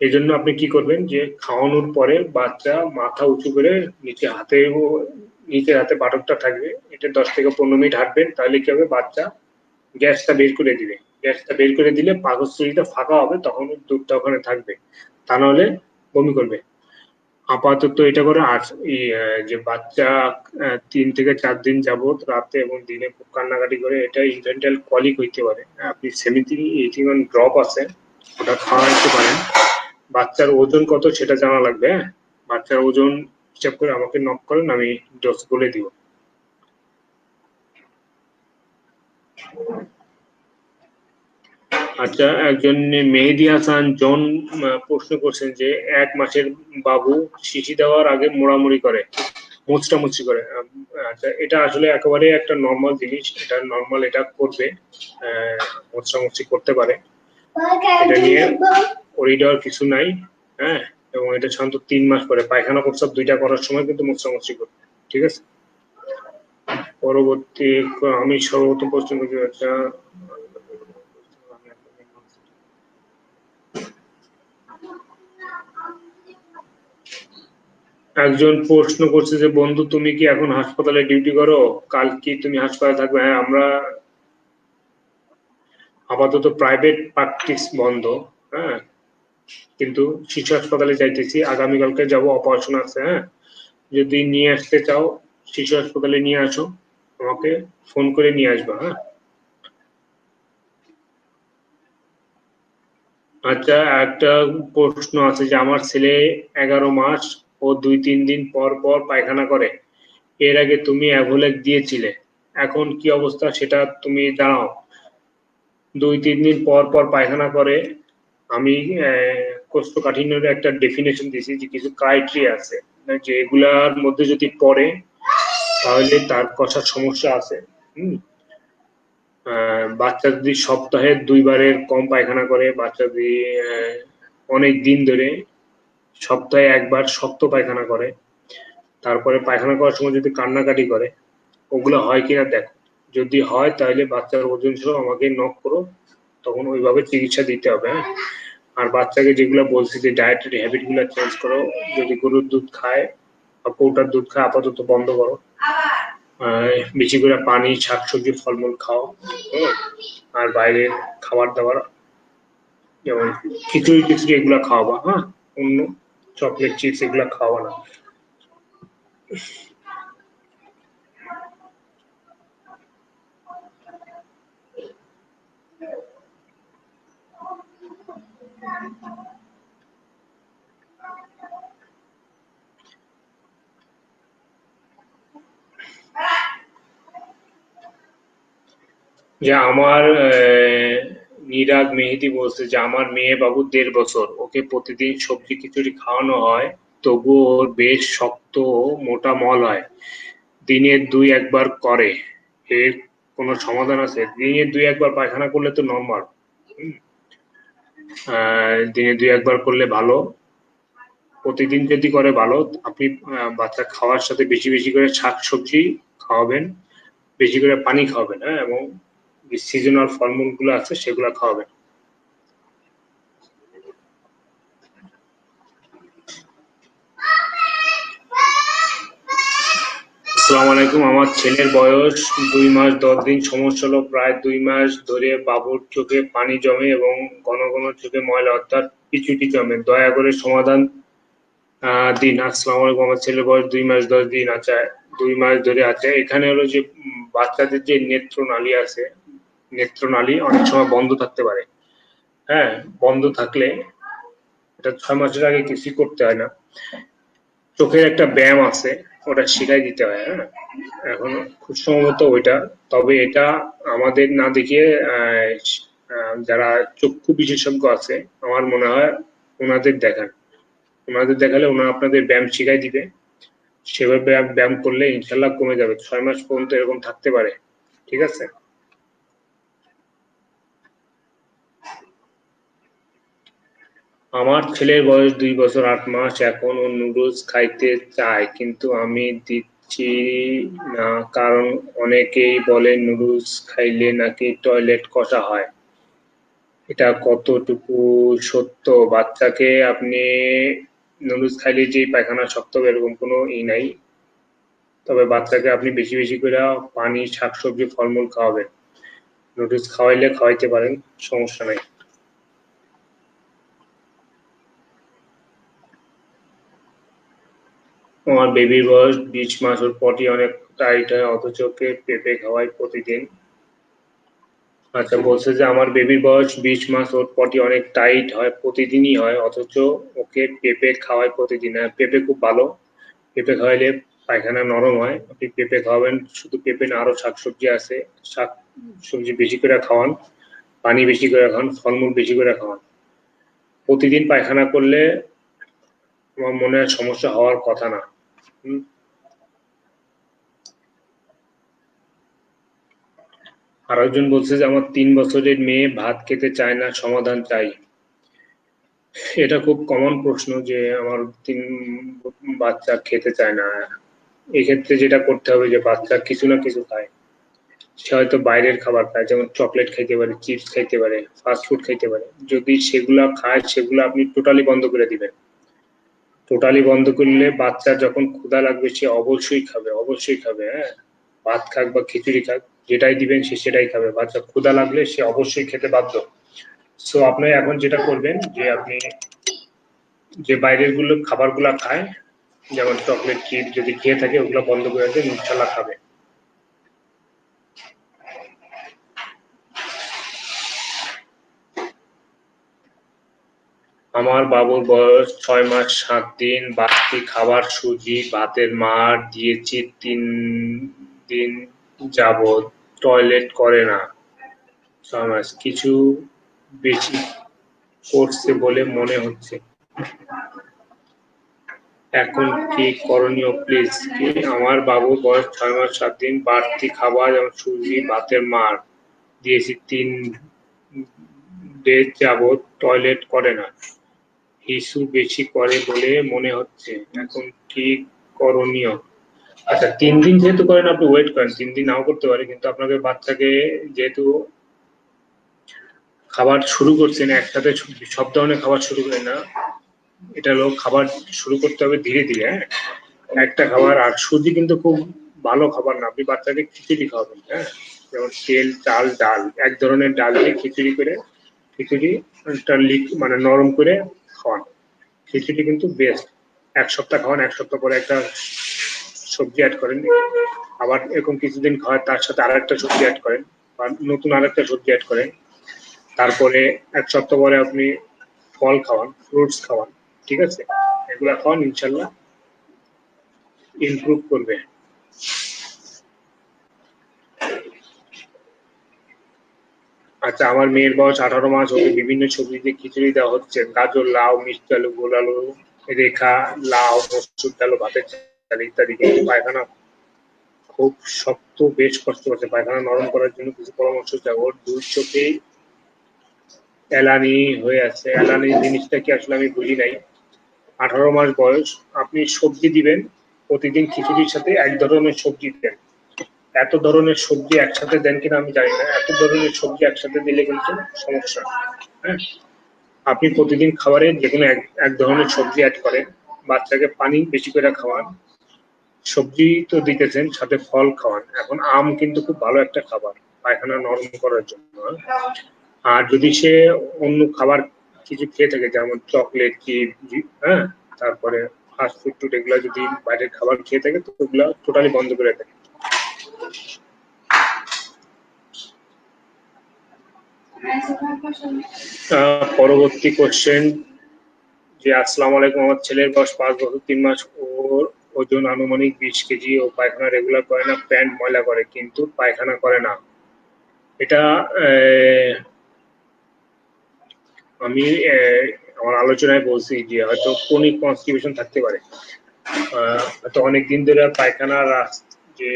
এই জন্য আপনি কি করবেন, যে খাওয়ানোর পরে বাচ্চা মাথা উঁচু করে নিচে হাতে বাটকটা থাকবে, এটা 10 থেকে 15 মিনিট হাঁটবেন। তাহলে কি হবে? বাচ্চা গ্যাসটা বের করে দিবে। গ্যাসটা বের করে দিলে পাকস্থলীটা ফাঁকা হবে, তখন দুধটা ওখানে থাকবে। তা নাহলে বমি করবে। আপাতত এটা করে। আর যে বাচ্চা 3 থেকে 4 দিন যাবত রাতে এবং দিনে খুব কান্নাকাটি করে, এটা ইনফ্যান্টাইল কলিক হইতে পারে। আপনি সেমিথিং ড্রপ আছে, ওটা খাওয়াইতে পারেন। বাচ্চার ওজন কত সেটা জানা লাগবে। হ্যাঁ, বাচ্চার ওজন হিসাব করে আমাকে নক করেন, আমি ডোজ বলে দিব। আচ্ছা, একজন মেহেদি হাসান জন প্রশ্ন করছেন যে 1 মাসের বাবু শিশি দেওয়ার আগে মোড়ামুড়ি করে, মোচড়ামুচি করে। আচ্ছা, এটা আসলে একেবারে একটা নর্মাল জিনিস, এটা নর্মাল, এটা করবে। মোচড়ামুচি করতে পারে, এটা নিয়ে ওরি দেওয়ার কিছু নাই। হ্যাঁ, এবং এটা শান্ত 3 মাস পরে পায়খানা প্রস্রাব দুইটা করার সময় কিন্তু মোচড়ামুচি করবে। ঠিক আছে। পরবর্তী, আমি সর্বপ্রথম প্রশ্ন করছি। আচ্ছা, একজন প্রশ্ন করছে যে বন্ধু, তুমি কি এখন হাসপাতালে ডিউটি করো? কাল কি তুমি হাসপাতালে থাকবে? হ্যাঁ, আমরা আপাতত প্রাইভেট প্র্যাকটিস বন্ধ। হ্যাঁ, কিন্তু শিশু হাসপাতালে যাইতেছি, আগামীকালকে যাব, অপারেশন আছে। হ্যাঁ, যদি নিয়ে আসতে চাও শিশু হাসপাতালে নিয়ে আসো, আমাকে ফোন করে নিয়ে আসবা। হ্যাঁ, আচ্ছা, একটা প্রশ্ন আছে যে আমার ছেলে 11 মাস ও 2-3 দিন পর পর পায়খানা করে, এর আগে তুমি অ্যাভোলেক দিয়েছিলে, এখন কি অবস্থা সেটা তুমি জানাও। 2-3 দিন পর পর পায়খানা করে, আমি কোষ্ঠকাঠিন্যের একটা ডেফিনেশন দিয়েছি, যে কিছু ক্রাইটেরিয়া আছে, যে এগুলার মধ্যে যদি পড়ে তাহলে তার কষার সমস্যা আছে। হুম। বাচ্চা যদি সপ্তাহে 2 বারের কম পায়খানা করে, বাচ্চা যদি অনেক দিন ধরে সপ্তাহে 1 বার শক্ত পায়খানা করে, তারপরে পায়খানা করার সময় যদি কান্নাকাটি করে, ওগুলো হয় কিনা দেখো। যদি হয় তাহলে বাচ্চার ওজন সহ আমাকে নক করো, তখন ওইভাবে চিকিৎসা দিতে হবে। হ্যাঁ, আর বাচ্চাকে যেগুলো বলছি যে ডায়েটারি হ্যাবিট গুলো চেঞ্জ করো, যদি গরুর দুধ খায় বা কৌটার দুধ খায় আপাতত বন্ধ করো। বেশি করে পানি, শাকসবজি, ফলমূল খাও। হুম। আর বাইরে খাবার দাবার, যেমন খিচুড়ি টিচুড়ি এগুলা খাওয়াবা। হ্যাঁ, অন্য চকলেট চিপস এগুলা খাওয়াবা না। যে আমার নিরাগ মেহেদি বলছে যে আমার মেয়ে বাবু 1.5 বছর, ওকে প্রতিদিন সবজি খিচুড়ি খাওয়ানো হয়, তবুও ওর বেশ শক্ত ও মোটা মল হয়, দিনে 2-1 বার করে। এর কোনো সমাধান আছে? দিনে 2-1 বার পায়খানা করলে তো নরমাল। দিনে 2-1 বার করলে ভালো। প্রতিদিন যদি করে ভালো। আপনি বাচ্চা খাওয়ার সাথে বেশি বেশি করে শাকসবজি খাওয়াবেন, বেশি করে পানি খাওয়াবেন, হ্যাঁ, এবং যে সিজনাল ফলমূলগুলো আছে সেগুলো খাওয়াবেন। আসসালামু আলাইকুম। আমার ছেলের বয়স 2 মাস 10 দিন। সমস্যা হলো প্রায় 2 মাস ধরে বাবুর চোখে পানি জমে এবং ঘন ঘন চোখে ময়লা অর্থাৎ পিছুটি জমে। দয়া করে সমাধান দিন। আসসালামু আলাইকুম। আমার ছেলের বয়স 2 মাস 10 দিন। আচ্ছা, 2 মাস ধরে আছে। এখানে হলো যে বাচ্চাদের যে নেত্রনালী আছে, নেত্রনালী অনেক সময় বন্ধ থাকতে পারে। হ্যাঁ, বন্ধ থাকলে এটা 6 মাসের আগে কিছুই করতে হয় না। চোখের একটা ব্যায়াম আছে, ওটা শিখাই দিতে হয়। হ্যাঁ, এখন খুব সম্ভবত ওইটা, তবে এটা আমাদের না দেখিয়ে যারা চক্ষু বিশেষজ্ঞ আছে আমার মনে হয় ওনাদের দেখান। ওনাদের দেখালে ওনারা আপনাদের ব্যায়াম শিখাই দিবে। সেভাবে ব্যায়াম করলে ইনশাল্লাহ কমে যাবে। 6 মাস পর্যন্ত এরকম থাকতে পারে। ঠিক আছে? আমার ছেলের বয়স 2 বছর 8 মাস। এখন ও নুডলস খাইতে চায়, কিন্তু আমি দিচ্ছি না, কারণ অনেকেই বলে নুডলস খাইলে নাকি টয়লেট কষা হয়। এটা কতটুকু সত্য? বাচ্চাকে আপনি নুডলস খাইলে যে পায়খানা শক্ত হবে এরকম কোনো নাই। তবে বাচ্চাকে আপনি বেশি বেশি করে পানি, শাকসবজি, ফলমূল খাওয়াবেন। নুডলস খাওয়াইলে খাওয়াইতে পারেন, সমস্যা নাই। আমার বেবির বয়স 20 মাস। ওর পটি অনেক টাইট হয়, অথচ ওকে পেঁপে খাওয়াই প্রতিদিন। আচ্ছা, বলছে যে আমার বেবির বয়স 20 মাস, ওর পটি অনেক টাইট হয়, প্রতিদিনই হয়, অথচ ওকে পেঁপে খাওয়াই প্রতিদিন। হ্যাঁ, পেঁপে খুব ভালো। পেঁপে খাওয়াইলে পায়খানা নরম হয়। আপনি পেঁপে খাওয়াবেন, শুধু পেঁপে না আরো শাকসবজি আছে, শাক সবজি বেশি করে খাওয়ান, পানি বেশি করে খাওয়ান, ফলমূল বেশি করে খাওয়ান। প্রতিদিন পায়খানা করলে আমার মনে হয় সমস্যা হওয়ার কথা না। হুম। আর একজন বলছে যে আমার 3 বছরের মেয়ে ভাত খেতে চায় না, সমাধান চাই। এটা খুব কমন প্রশ্ন যে আমার বাচ্চা খেতে চায় না। এক্ষেত্রে যেটা করতে হবে যে বাচ্চা কিছু না কিছু খায়। সে হয়তো বাইরের খাবার খায়, যেমন চকলেট খাইতে পারে, চিপস খাইতে পারে, ফাস্ট ফুড খাইতে পারে। যদি সেগুলা খায় সেগুলো আপনি টোটালি বন্ধ করে দিবেন। টোটালি বন্ধ করলে বাচ্চা যখন ক্ষুধা লাগবে সে অবশ্যই খাবে, অবশ্যই খাবে। হ্যাঁ, ভাত খাক বা খিচুড়ি খাক, যেটাই দিবেন সে সেটাই খাবে। বাচ্চা ক্ষুধা লাগলে সে অবশ্যই খেতে বাধ্য। সো আপনি এখন যেটা করবেন যে আপনি যে বাইরের খাবারগুলা খায়, যেমন চকলেট, চিপস যদি খেয়ে থাকে ওগুলো বন্ধ করে দেন, ইনশাল্লাহ খাবে। আমার বাবুর বয়স 6 মাস 7 দিন। বাড়তি খাবার সুজি ভাতের মার দিয়েছি 3 দিন যাবৎ, টয়লেট করে না। 6 মাস কিছু বেশি করছে বলে মনে হচ্ছে। এখন কি করণীয় প্লিজ? আমার বাবুর বয়স 6 মাস 7 দিন। বাড়তি খাবার যেমন সুজি ভাতের মার দিয়েছি 3 ডেজ যাবৎ, টয়লেট করে না। হিসু বেশি করে বলে মনে হচ্ছে। এখন কি করণীয়? আচ্ছা, 3 দিন যেহেতু করেন আপনি ওয়েট করেন, 3 দিন নাও করতে পারে, কিন্তু আপনাকে বাচ্চাকে যেহেতু খাবার শুরু করছেন একসাথে, সব ধরনের খাবার শুরু করেন না। এটা হলো খাবার শুরু করতে হবে ধীরে ধীরে। হ্যাঁ, একটা খাবার। আর সুজি কিন্তু খুব ভালো খাবার না। আপনি বাচ্চাকে খিচুড়ি খাওয়াবেন। হ্যাঁ, যেমন তেল, চাল, ডাল, এক ধরনের ডাল দিয়ে খিচুড়ি করে, খিচুড়ি মানে নরম করে খাওয়ান। খিচুড়ি কিন্তু বেস্ট। 1 সপ্তাহ খাওয়ান, 1 সপ্তাহ পরে একটা সবজি অ্যাড করেন, আবার এরকম কিছুদিন খাওয়ার, তার সাথে আর একটা সবজি অ্যাড করেন, বা নতুন আর একটা সবজি অ্যাড করেন। তারপরে 1 সপ্তাহ পরে আপনি ফল খাওয়ান, ফ্রুটস খাওয়ান। ঠিক আছে? এগুলা খাওয়ান, ইনশাল্লাহ ইমপ্রুভ করবে। আচ্ছা, আমার মেয়ের বয়স 18 মাস। ওকে বিভিন্ন সবজি দিয়ে খিচুড়ি দেওয়া হচ্ছে, গাজর, লাউ, মিষ্টি আলু, গোল আলু, রেখা, লাউ, মসুর ডাল, ভাতের চাল ইত্যাদি, কিন্তু পায়খানা খুব শক্ত, বেশ কষ্ট করছে। পায়খানা নরম করার জন্য কিছু পরামর্শ চাই। ওর 2 চোখে এলানি হয়ে আছে। এলানি জিনিসটা কি আসলে আমি বুঝি নাই। 18 মাস বয়স। আপনি সবজি দিবেন, প্রতিদিন খিচুড়ির সাথে এক ধরনের সবজি দেন। এত ধরনের সবজি একসাথে দেন কিনা আমি জানি না। এত ধরনের সবজি একসাথে দিলে কিন্তু সমস্যা। হ্যাঁ, আপনি প্রতিদিন খাবারে যেকোনো এক ধরনের সবজি অ্যাড করেন, বাচ্চাকে পানি বেশি করে খাওয়ান, সবজি তো দিতেছেন, সাথে ফল খাওয়ান। এখন আম কিন্তু খুব ভালো একটা খাবার পায়খানা নরম করার জন্য। আর যদি সে অন্য খাবার কিছু খেয়ে থাকে, যেমন চকলেট, চিপস, হ্যাঁ, তারপরে ফাস্ট ফুড টুড, এগুলো যদি বাইরের খাবার খেয়ে থাকে তো ওগুলো টোটালি বন্ধ করে দেয়। পরবর্তী কোশ্চেন যে আসসালামু আলাইকুম, আমার ছেলের বয়স 5 বছর 3 মাস, ওর ওজন আনুমানিক 20 কেজি, ও পায়খানা রেগুলার করে না, প্যান্ট ময়লা করে কিন্তু পায়খানা করে না। এটা আমি আমার আলোচনায় বলছি যে হয়তো ক্রনিক কনস্টিপেশন থাকতে পারে। হয়তো অনেকদিন ধরে পায়খানা যে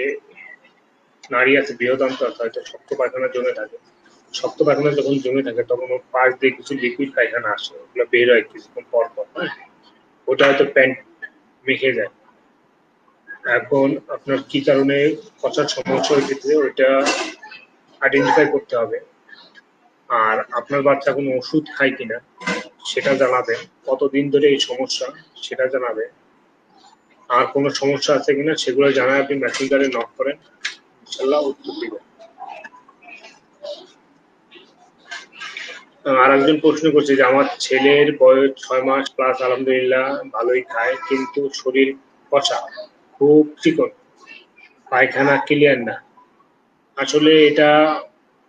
নারী আছে বৃহদান্ত, হয়তো শক্ত পায়খানা জমে থাকে। শক্ত পায়খানা যখন জমে থাকে তখন ওর পাশ দিয়ে কিছু লিকুইড পায়খানা আসে, ওগুলো বের হয় কিছুক্ষণ পর পর। হ্যাঁ, ওটা হয়তো প্যান্ট মেখে যায়। এখন আপনার কি কারণে পচার সমস্যা হয়েছে ওইটা আইডেন্টিফাই করতে হবে। আর আপনার বাচ্চা কোনো ওষুধ খায় কিনা সেটা জানাবেন, কতদিন ধরে এই সমস্যা সেটা জানাবে, আর কোনো সমস্যা আছে কিনা সেগুলো জানায় আপনি মেসেঞ্জারে নক করেন, ইনশাল্লাহ উত্তর দিবেন। আর একজন প্রশ্ন করছে যে আমার ছেলের বয়স 6 মাস প্লাস, আলহামদুলিল্লাহ ভালোই খায়, কিন্তু শরীর কষা, খুব চিকন, পায়খানা ক্লিয়ার না। আসলে এটা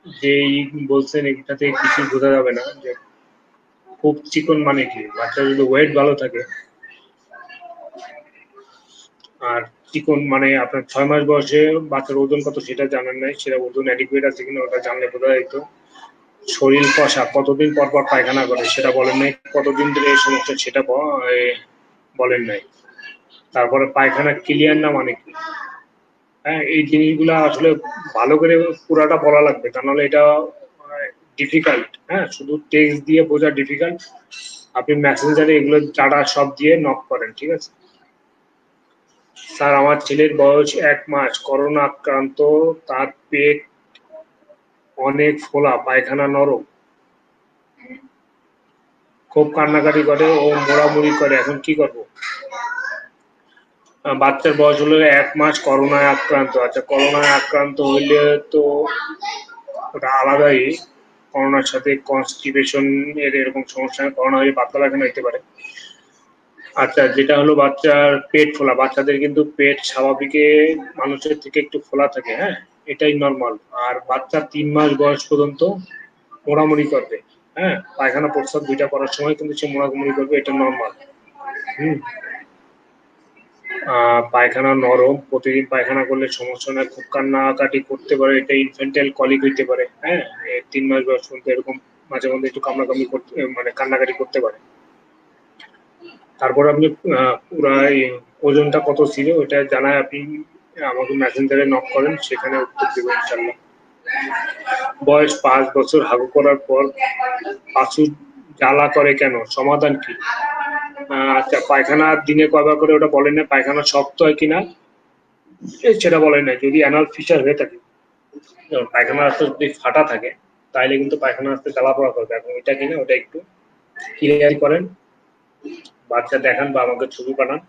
যেই বলছেন এটাতে কিছু বোঝা যাবে না যে খুব চিকন মানে কি। বাচ্চা যদি ওয়েট ভালো থাকে, আর চিকন মানে আপনার 6 মাস বয়সে বাচ্চার ওজন কত সেটা জানেন নাই, সেটা ওজন অ্যাডিকুয়েট আছে কিনা ওটা জানলে বোঝা যেত। শরীর কষা, কতদিন পর পর পায়খানা করে সেটা বলেন নাই, কতদিন ধরে এই সমস্যা সেটা বলেন নাই। তারপরে পায়খানা ক্লিয়ার না মানে কি। হ্যাঁ, এই জিনিসগুলো আসলে ভালো করে পুরাটা বলা লাগবে, তা নাহলে এটা ডিফিকাল্ট। হ্যাঁ, শুধু টেক্সট দিয়ে বোঝা ডিফিকাল্ট। আপনি মেসেঞ্জারে এগুলো ডাটা সব দিয়ে নক করেন, ঠিক আছে। স্যার, আমার ছেলের বয়স 1 মাস, করোনা আক্রান্ত, তার পেট অনেক ফোলা, পায়খানা নরম, খুব কান্নাকাটি করে ও মোড়ামুড়ি করে, এখন কি করব? বাচ্চার বয়স হলো 1 মাস, করোনায় আক্রান্ত। আচ্ছা, করোনায় আক্রান্ত হইলে তো ওটা আলাদাই। করোনার সাথে কনস্টিপেশন এর এরকম সমস্যা, করোনা হয়ে পাতলা পায়খানা হইতে পারে। আচ্ছা, যেটা হলো বাচ্চার পেট ফোলা, বাচ্চাদের কিন্তু পেট স্বাভাবিকে মানুষের থেকে একটু ফোলা থাকে। হ্যাঁ, এটাই নর্মাল। আর বাচ্চা 3 মাস বয়স পর্যন্ত মোড়ামুড়ি করবে। হ্যাঁ, পায়খানা প্রস্রাব দুইটা করার সময় কিন্তু সে মোড়ামুড়ি করবে, এটা নর্মাল। হুম, পায়খানা নরম, প্রতিদিন পায়খানা করলে সমস্যা নয়, খুব কান্নাকাটি করতে পারে, এটা ইনফ্যান্টাইল কলিক হইতে পারে। হ্যাঁ, 3 মাস বয়স পর্যন্ত এরকম মাঝে মধ্যে একটু কামড়াকামড়ি করতে, মানে কান্নাকাটি করতে পারে। তারপর আপনি পুরা ওজনটা কত ছিল ওটা জানায় আপনি আমাকে মেসেঞ্জারে নক করেন, সেখানে উত্তর দেবো ইনশাল্লাহ। বয়স 5 বছর, হাগু করার পর পাঁচু জ্বালা করে কেন, সমাধান কি? আচ্ছা, পায়খানা দিনে কয়বার করে ওটা বলেন না, পায়খানা শক্ত হয় কিনা সেটা বলেন না। যদি অ্যানাল ফিশার হয়ে থাকে, পায়খানা রাস্তা যদি ফাটা থাকে, তাহলে কিন্তু পায়খানা রাস্তা জ্বালা পড়া করবে। এখন এটা কিনা ওটা একটু ক্লিয়ার করেন, বাচ্চা দেখান বা আমাকে ছবি পাঠান।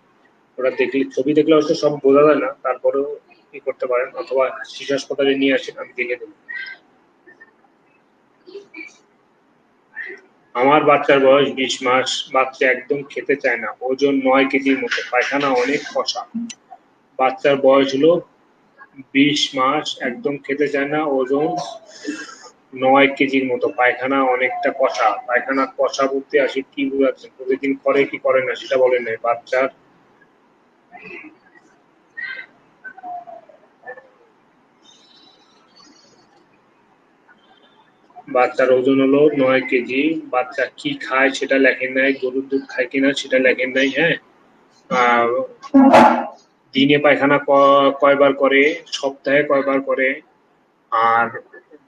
ওরা দেখলে, ছবি দেখলে হয়তো সব বোঝা যায় না, তারপরেও কি করতে পারেন, অথবা শিশু হাসপাতালে নিয়ে আসেন, আমি দেখে দেবো। আমার বাচ্চার বয়স 20 মাস, বাচ্চা একদম খেতে চায় না, ওজন 9 কেজির মতো, পায়খানা অনেক কষা। বাচ্চার বয়স হলো 20 মাস, একদম খেতে চায় না, ওজন 9 কেজির মতো, পায়খানা অনেকটা কষা। পায়খানা কষা বলতে আসে কি বোঝাচ্ছেন? প্রতিদিন করে কি করে না সেটা বলেন নাই। বাচ্চার ওজন হলো 9 কেজি। বাচ্চা কি খায় সেটা লেখেন নাই, গরুর দুধ খায় কিনা সেটা লেখেন নাই। হ্যাঁ, দিনে পায়খানা কয়বার করে, সপ্তাহে কয়বার করে, আর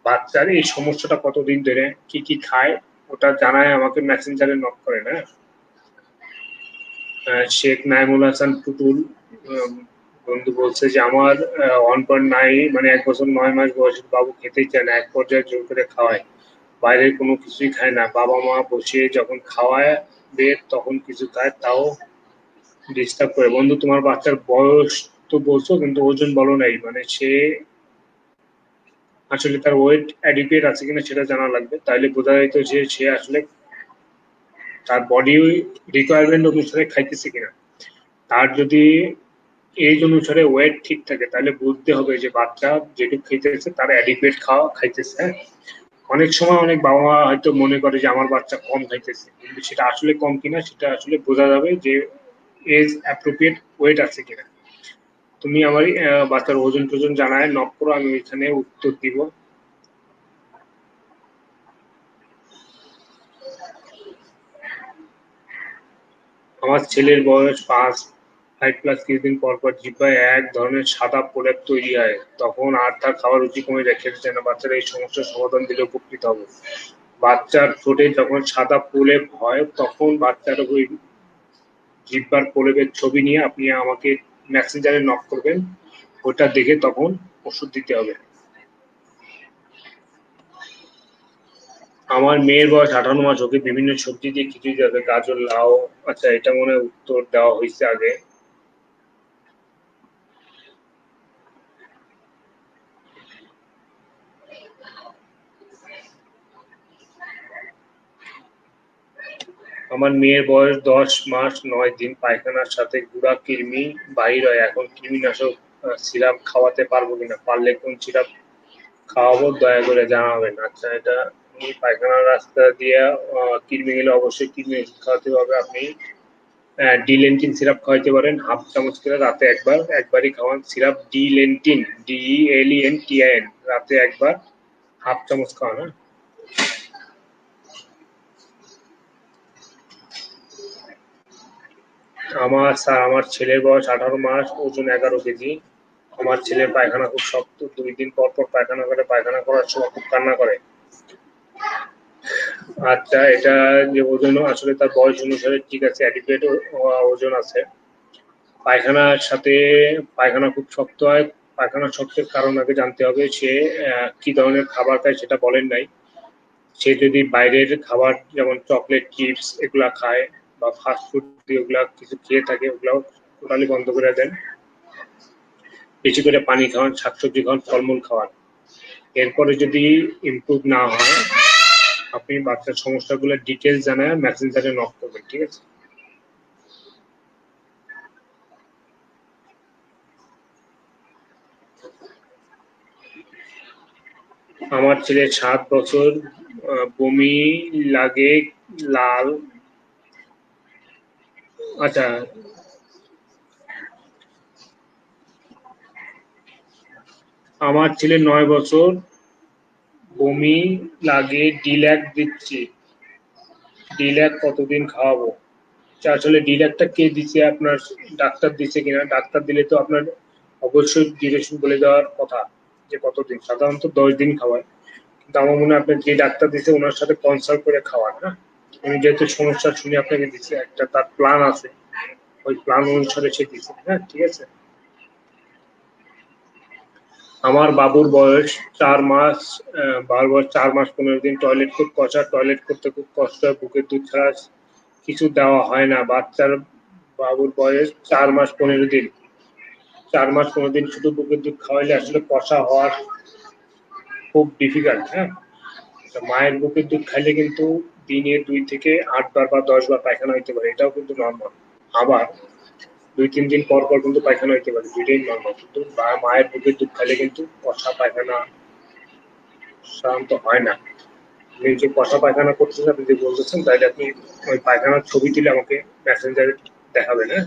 বাচ্চার এই সমস্যাটা কতদিন ধরে, কি কি খায়, ওটা জানায় আমাকে মেসেঞ্জারে নক করে না। শেখ নাইমুল হাসান টুটুল বন্ধু বলছে যে আমার 1.9 মানে 1 বছর 9 মাস বয়সের বাবু খেতেই চায় না, এক পর্যায়ে জোর করে খাওয়ায়, বাইরের কোনো কিছুই খায় না, বাবা মা বসে যখন খাওয়ায় বের তখন কিছু খায়, তাও ডিস্টার্ব করে। বন্ধু তোমার বাচ্চার বয়স তো বলছো কিন্তু ওজন বলো নাই, মানে সে আসলে তার ওয়েট অ্যাডিকুয়েট আছে কিনা সেটা জানা লাগবে, তাইলে বোঝা যাইত যে সে আসলে তার বডি রিকোয়ারমেন্ট অনুসারে খাইতেছে কিনা। তার যদি এজ অনুসারে ওয়েট ঠিক থাকে তাহলে বুঝতে হবে যে বাচ্চা যেটুকু খাইতেছে তার অ্যাডিকুয়েট খাওয়া খাইতেছে। হ্যাঁ, অনেক সময় অনেক বাবা মা হয়তো মনে করে যে আমার বাচ্চা কম খাইতেছে, কিন্তু সেটা আসলে কম কিনা সেটা আসলে বোঝা যাবে যে এজ অ্যাপ্রোপ্রিয়েট ওয়েট আছে কিনা। তুমি আমার বাচ্চার ওজন টোজন জানায় নক করো, আমি এখানে উত্তর দিব। আমার ছেলের বয়স 5+ কিছুদিন পর পর জিহ্বায় এক ধরনের সাদা প্রলেপ তৈরি হয়, তখন আর তার খাওয়ার রুচি কমে যায়, খেতে চায় না। বাচ্চারা এই সমস্যার সমাধান দিলে উপকৃত হবে। বাচ্চার ঠোঁটে যখন সাদা প্রলেপ হয় তখন বাচ্চার ওই জিহ্বার প্রলেপের ছবি নিয়ে আপনি আমাকে মেসেঞ্জারে নক করবেন, ওটা দেখে তখন ওষুধ দিতে হবে। আমার মেয়ের বয়স 58 মাস, ওকে বিভিন্ন সবজি দিয়ে খিচুড়ি দেবে, গাজর, লাউ। আচ্ছা, এটা মনে হয় উত্তর দেওয়া হয়েছে আগে। আমার মেয়ের বয়স 10 মাস 9 দিন, পায়খানার সাথে গুঁড়া কৃমি বাহির হয়, এখন কৃমিনাশক সিরাপ খাওয়াতে পারবো কিনা, পারলে কোন সিরাপ খাওয়াবো দয়া করে জানাবেন। আচ্ছা, এটা আপনি পায়খানার রাস্তা দিয়ে কৃমি গেলে অবশ্যই কৃমি ওষুধ খাওয়াতে হবে। আপনি ডিলেন্টিন সিরাপ খাওয়াইতে পারেন, হাফ চামচ করে রাতে একবার, একবারই খাওয়ান সিরাপ, ডিলেন্টিন, DELENTIN, রাতে একবার হাফ চামচ খাওয়ান। হ্যাঁ? আমার ছেলের বয়স 18 মাস, ওজন 11 কেজি। আমার ছেলের পায়খানা খুব শক্ত, 2 দিন পর পর পায়খানা করে, পায়খানা করার সময় খুব কান্না করে। আচ্ছা, এটা যে ওজন আসলে তার বয়স অনুসারে ঠিক আছে, অ্যাডিকুয়েট ওজন আছে। পায়খানার সাথে পায়খানা খুব শক্ত হয়, পায়খানা শক্তের কারণ আগে জানতে হবে। সে কি ধরনের খাবার খায় সেটা বলেন নাই। সে যদি বাইরের খাবার যেমন চকলেট, চিপস এগুলা খায় বা ফাস্ট ফুড এগুলা কিছু খেয়ে থাকে, ওগুলাও টোটালি বন্ধ করে দেন। বেশি করে পানি খাওয়ান, শাকসবজি খাওয়ান, ফলমূল খাওয়ান। এরপরে যদি ইমপ্রুভ না হয় আপনি বাচ্চার সমস্যাগুলো ডিটেলস জানায় মেসেঞ্জারে নক করবেন, ঠিক আছে? আমার ছেলে 7 বছর, বমি লাগে, লাল। আচ্ছা, আমার ছেলে 9 বছর, বমি লাগে, ডিল্যাক দিচ্ছি, ডিল্যাক কতদিন খাওয়াবো? আসলে ডিল্যাকটা কে দিচ্ছে, আপনার ডাক্তার দিচ্ছে কিনা? ডাক্তার দিলে তো আপনার অবশ্যই ডিউরেশন বলে দেওয়ার কথা যে কতদিন, সাধারণত 10 দিন খাওয়ায়, কিন্তু আমার মনে হয় আপনার যে ডাক্তার দিচ্ছে ওনার সাথে কনসাল্ট করে খাওয়ান। হ্যাঁ, উনি যেহেতু সমস্যা শুনে আপনাকে দিচ্ছে, একটা তার প্ল্যান আছে, ওই প্ল্যান অনুসারে সে দিচ্ছে। হ্যাঁ, ঠিক আছে। আমার বাবুর বয়স 4 মাস, বাবার বয়স 4 মাস 15 দিন, টয়লেট খুব কষা, টয়লেট করতে খুব কষ্ট হয়, বুকের দুধ ছাড়া কিছু দেওয়া হয় না। বাবুর বয়স 4 মাস 15 দিন, 4 মাস 15 দিন শুধু বুকের দুধ খাওয়াইলে আসলে কষা হওয়ার খুব ডিফিকাল্ট। হ্যাঁ, তো মায়ের বুকের দুধ খাইলে কিন্তু দিনে 2 থেকে 8 বার বা 10 বার পায়খানা হইতে পারে, এটাও কিন্তু নর্মাল। আবার 2-3 দিন পর পর কিন্তু পায়খানা হইতে পারে, দুইটাই নর্মাল। কিন্তু মায়ের বুকের দুধ খাইলে কিন্তু কষা পায়খানা সাধারণত হয় না। আপনি যে কষা পায়খানা করতেছেন, আপনি যে বলতেছেন, তাহলে আপনি ওই পায়খানার ছবি তুলে আমাকে মেসেঞ্জারে দেখাবেন। হ্যাঁ,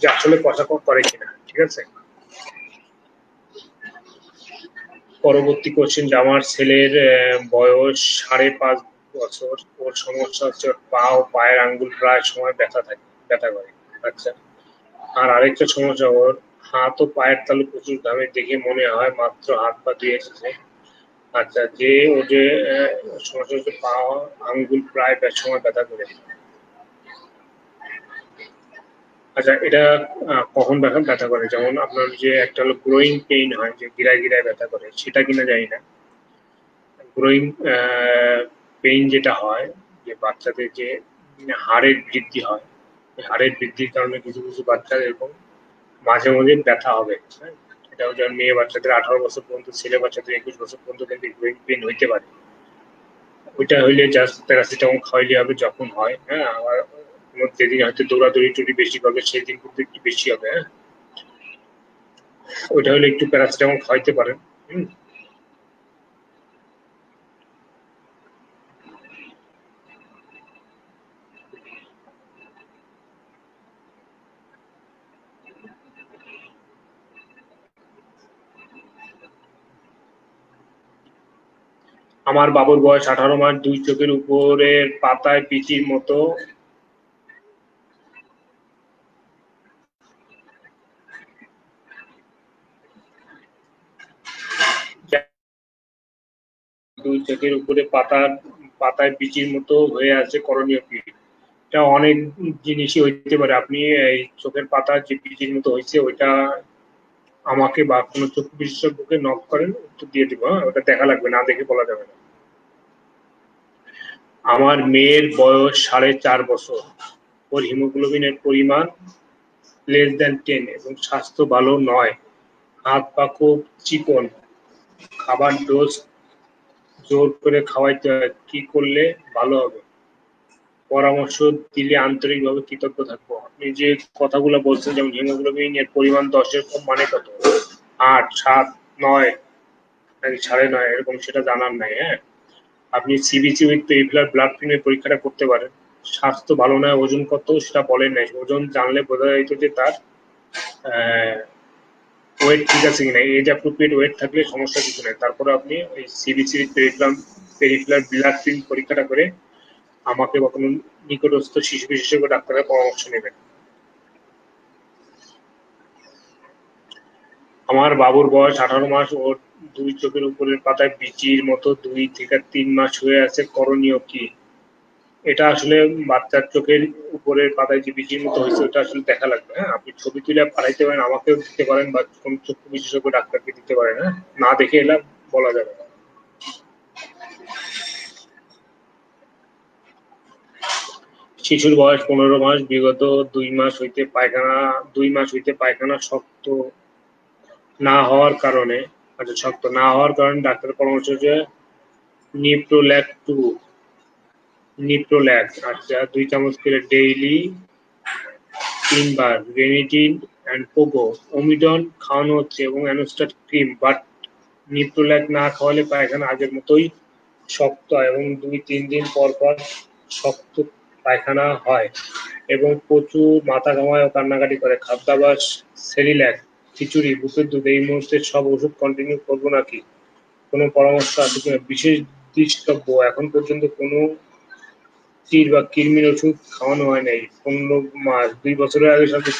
যে আসলে কষা করে কিনা, ঠিক আছে? পরবর্তী কোশ্চেন, যে আমার ছেলের বয়স 5.5 বছর, ওর সমস্যা হচ্ছে ওর পা ও পায়ের আঙ্গুল প্রায় সময় ব্যথা করে। আচ্ছা, আর আরেকটা সমস্যা, ওর হাত ও পায়ের তালু প্রচুর ঘামে, দেখে মনে হয় মাত্র হাত পা ধুয়ে এসেছে। আচ্ছা, যে ও যে সমস্যা হচ্ছে পা আঙ্গুল প্রায় সময় ব্যথা করে। আচ্ছা, এটা কখন ব্যথা করে? যেমন আপনার যে একটা হলো গ্রোয়িং পেইন হয়, যে গিরায় গিরায় ব্যথা করে, সেটা কিনা জানি না। গ্রোয়িং পেইন যেটা হয়, যে বাচ্চাদের যে হাড়ের বৃদ্ধি হয়, হাড়ের বৃদ্ধির কারণে কিছু কিছু বাচ্চার এরকম মাঝে মাঝে ব্যথা হবে। হ্যাঁ, এটাও যেমন মেয়ে বাচ্চাদের 18 বছর পর্যন্ত, ছেলে বাচ্চাদের 21 বছর পর্যন্ত কিন্তু গ্রোয়িং পেইন হইতে পারে। ওইটা হইলে জাস্ট প্যারাসিটামল খাওয়াইলে হবে যখন হয়। হ্যাঁ, আবার যেদিন হয়তো দৌড়াদৌড়ি টুড়ি বেশি করবে সেদিন কিন্তু একটু বেশি হবে। হ্যাঁ, ওইটা হলে একটু প্যারাসিটামল খাওয়াইতে পারেন। হুম। আমার বাবুর বয়স 18 মাস, দুই চোখের উপরের পাতায় পিচির মতো। দুই চোখের উপরে পাতায় পিচির মতো হয়ে আছে, করণীয় কি? এটা অনেক জিনিসই হইতে পারে। আপনি এই চোখের পাতা যে পিচির মতো হয়েছে, ওইটা আমাকে বা কোনো চক্ষু বিশেষজ্ঞকে নক করেন, উত্তর দিয়ে দিব। হ্যাঁ, ওটা দেখা লাগবে, না দেখে বলা যাবে না। আমার মেয়ের বয়স 4.5 বছর। ওর হিমোগ্লোবিনের পরিমাণ <10 এবং স্বাস্থ্য ভালো নয়। হাত পা খুব চিকন। খাবার ডোজ জোর করে খাওয়াইতে হয়, কি করলে ভালো হবে? পরামর্শ দিলে আন্তরিকভাবে কৃতজ্ঞ থাকবো। আপনি যে কথাগুলো বলছেন, যেমন হিমোগ্লোবিন এর পরিমাণ 10-এর কম মানে কত? 8, 7, 9 নাকি 9.5 এরকম, সেটা জানার নাই। হ্যাঁ, আপনি সিবিসি উইথ পেরিফেরাল ব্লাড ফিল্মের পরীক্ষাটা করতে পারেন। স্বাস্থ্য ভালো নয়, ওজন কত সেটা বলেন নাই। ওজন জানলে বোঝা যাইত যে তার ওয়েট ঠিক আছে কিনা, এজ অ্যাপ্রোপ্রিয়েট ওয়েট থাকলে সমস্যা কিছু নেই। তারপরে আপনি ওই সিবিসি পেরিফেরাল ব্লাড ফিল্ম পরীক্ষাটা করে আমাকে বা কোনো নিকটস্থ শিশু বিশেষজ্ঞ ডাক্তারের পরামর্শ নেবেন। আমার বাবুর বয়স 18 মাস, ওর দুই চোখের উপরের পাতায় বিচির মতো 2 থেকে 3 মাস হয়ে আছে, করণীয় কি? এটা আসলে বাচ্চার চোখের উপরের পাতায় যে বিচির মতো হয়েছে, ওটা আসলে দেখা লাগবে। হ্যাঁ, আপনি ছবি তুলে পাঠাইতে পারেন, আমাকেও দিতে পারেন, বা কোন চক্ষু বিশেষজ্ঞ ডাক্তারকে দিতে পারেন। হ্যাঁ, না দেখে এলা বলা যাবে না। শিশুর বয়স 15 মাস, বিগত 2 মাস হইতে পায়খানা শক্ত না হওয়ার কারণে, আচ্ছা, শক্ত না হওয়ার কারণে ডাক্তারের পরামর্শ হচ্ছে নিপ্রোল্যাক টু, নিপ্রোল্যাক, আচ্ছা, 2 চামচ করে ডেইলি 3 বার, রেনিটিন অ্যান্ড পোগো, ওমিডন খাওয়ানো হচ্ছে এবং অ্যানোস্টাট ক্রিম, বাট নিপ্রোল্যাক না খাওয়ালে পায়খানা আগের মতোই শক্ত হয় এবং 2-3 দিন পর পর শক্ত পায়খানা হয় এবং প্রচুর মাথা ঘামায় ও কান্নাকাটি করে। খাদ্যাভ্যাস সেরিল্যাক, খিচুড়ি, বুকের দুধ, এই মুহূর্তে সব ওষুধ কন্টিনিউ করবো নাকি? কোনো পরামর্শ আছে কিনা? বিশেষ দৃষ্টব্য, এখন পর্যন্ত কোনো চির বা কৃমির ওষুধ খাওয়ানো হয় নাই। 15 মাস, 2 বছরের আগে সাথে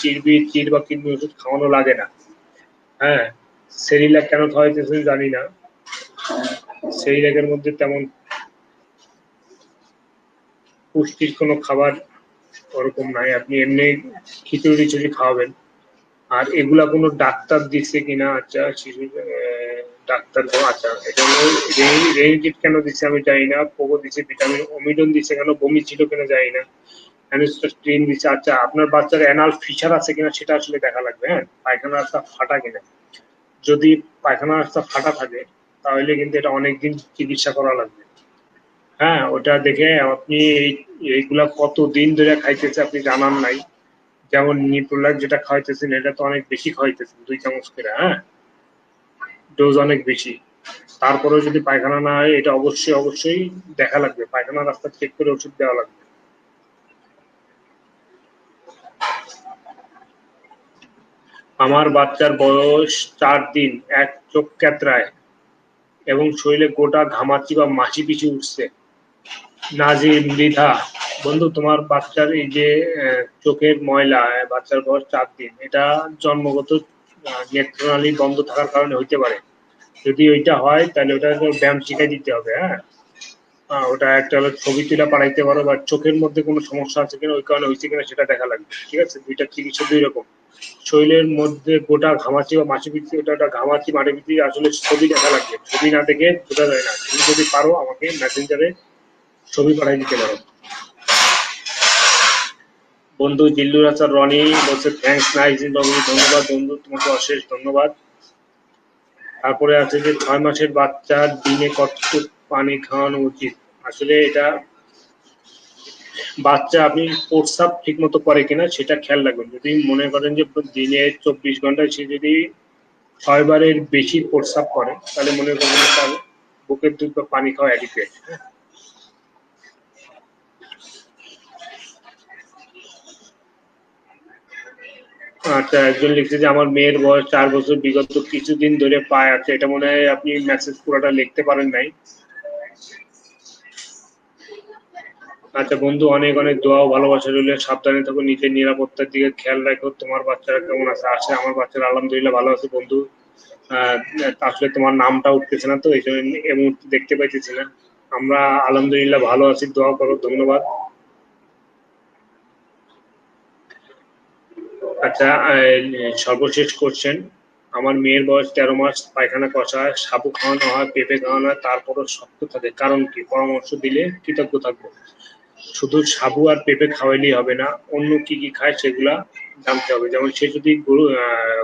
চির বা কৃমির ওষুধ খাওয়ানো লাগে না। হ্যাঁ, সেরিল্যাক কেন খাওয়াইতেছেন জানি না। সেরিল্যাকের মধ্যে তেমন পুষ্টির কোনো খাবার ওরকম নাই। আপনি এমনি খিচুড়ি টিচুড়ি খাওয়াবেন। আর এগুলা কোনো ডাক্তার দিচ্ছে কিনা, আচ্ছা, শিশু ডাক্তার, আচ্ছা, এটা হলো রেনিটিড কেন দিচ্ছে আমি জানি না, পোগো দিচ্ছে, ভিটামিন ওমিডন দিচ্ছে কেন, বমি ছিল কিনা জানি না, অ্যানোস্টাটিন দিচ্ছে। আচ্ছা, আপনার বাচ্চার অ্যানাল ফিচার আছে কিনা সেটা আসলে দেখা লাগবে। হ্যাঁ, পায়খানা রাস্তা ফাটা কিনা। যদি পায়খানা রাস্তা ফাটা থাকে, তাহলে কিন্তু এটা অনেকদিন চিকিৎসা করা লাগবে। হ্যাঁ, ওটা দেখে আপনি এইগুলা কতদিন ধরে খাইতেছে আপনি জানান নাই। যেমন নিপ্রোলাক যেটা খাওয়াইতেছেন, এটা তো অনেক বেশি খাওয়াইতেছেন, 2 চামচ করে। হ্যাঁ, ডোজ অনেক বেশি। তারপরেও যদি পায়খানা না হয়, এটা অবশ্যই অবশ্যই দেখা লাগবে, পায়খানা রাস্তা চেক করে ওষুধ দেওয়া লাগবে। আমার বাচ্চার বয়স 4 দিন, এক চোখ ক্যাতরায় এবং শরীরে গোটা ঘামাচি বা মাসি পিছু উঠছে। নাজির মৃধা, বন্ধু, তোমার বাচ্চার এই যে চোখের ময়লা, বাচ্চার বয়স 4 দিন, এটা জন্মগত নেত্রনালী বন্ধ থাকার কারণে হইতে পারে। যদি ওইটা হয় তাহলে ওটা ব্যায়াম শিখাই দিতে হবে। হ্যাঁ, ওটা একটা হলো ছবি তুলে পাঠাইতে পারো, বা চোখের মধ্যে কোনো সমস্যা আছে কিনা, ওই কারণে হয়েছে কিনা সেটা দেখা লাগবে। ঠিক আছে, দুইটা চিকিৎসা দুই রকম। শরীরের মধ্যে গোটা ঘামাচি বা মাসি ভিত্তি, ওটা ঘামাচি মাঠে ভিত্তি আসলে ছবি দেখা লাগবে, ছবি না দেখে বোঝা যায় না। তুমি যদি পারো আমাকে মেসেঞ্জারে ছবি পাঠাই দিতে পারো। বন্ধু জিল্লুর আচার রনি বলছে থ্যাংকস নাইস ধন্যবাদ বন্ধু, তোমাকে অশেষ ধন্যবাদ। তারপরে আছে যে 6 মাসের বাচ্চার দিনে কতটুকু পানি খাওয়ানো উচিত। আসলে এটা বাচ্চা আপনি প্রস্রাব ঠিক মতো করে কিনা সেটা খেয়াল রাখবেন। যদি মনে করেন যে দিনে 24 ঘন্টায় সে যদি 6 বারের বেশি প্রস্রাব করে, তাহলে মনে করবেন তার বুকের দুধ বা পানি খাওয়া অ্যাডিকুয়েট। আচ্ছা, একজন লিখছে যে আমার মেয়ের বয়স 4 বছর, বিগত কিছুদিন ধরে পায় আছে। এটা মনে হয় আপনি মেসেজ পুরোটা লিখতে পারেন নাই। আচ্ছা বন্ধু, অনেক অনেক দোয়া ও ভালোবাসা রইল। সাবধানে থাকো, নিজের নিরাপত্তার দিকে খেয়াল রাখো। তোমার বাচ্চারা কেমন আছে? আসলে আমার বাচ্চারা আলহামদুলিল্লাহ ভালো আছে বন্ধু। আহ আসলে তোমার নামটা উঠতেছে না, তো এই জন্য এই মুহূর্তে দেখতে পাইতেছি না। আমরা আলহামদুলিল্লাহ ভালো আছি, দোয়া করো। ধন্যবাদ। আচ্ছা, সর্বশেষ কোশ্চেন। আমার মেয়ের বয়স 13 মাস, পায়খানা কষা, সাবু খাওয়ানো হয়, পেঁপে খাওয়ানো হয়, তারপরও শক্ত থাকে, কারণ কি? পরামর্শ দিলে কৃতজ্ঞ থাকবো। শুধু সাবু আর পেঁপে খাওয়াইলেই হবে না, অন্য কি কি খায় সেগুলা জানতে হবে। যেমন সে যদি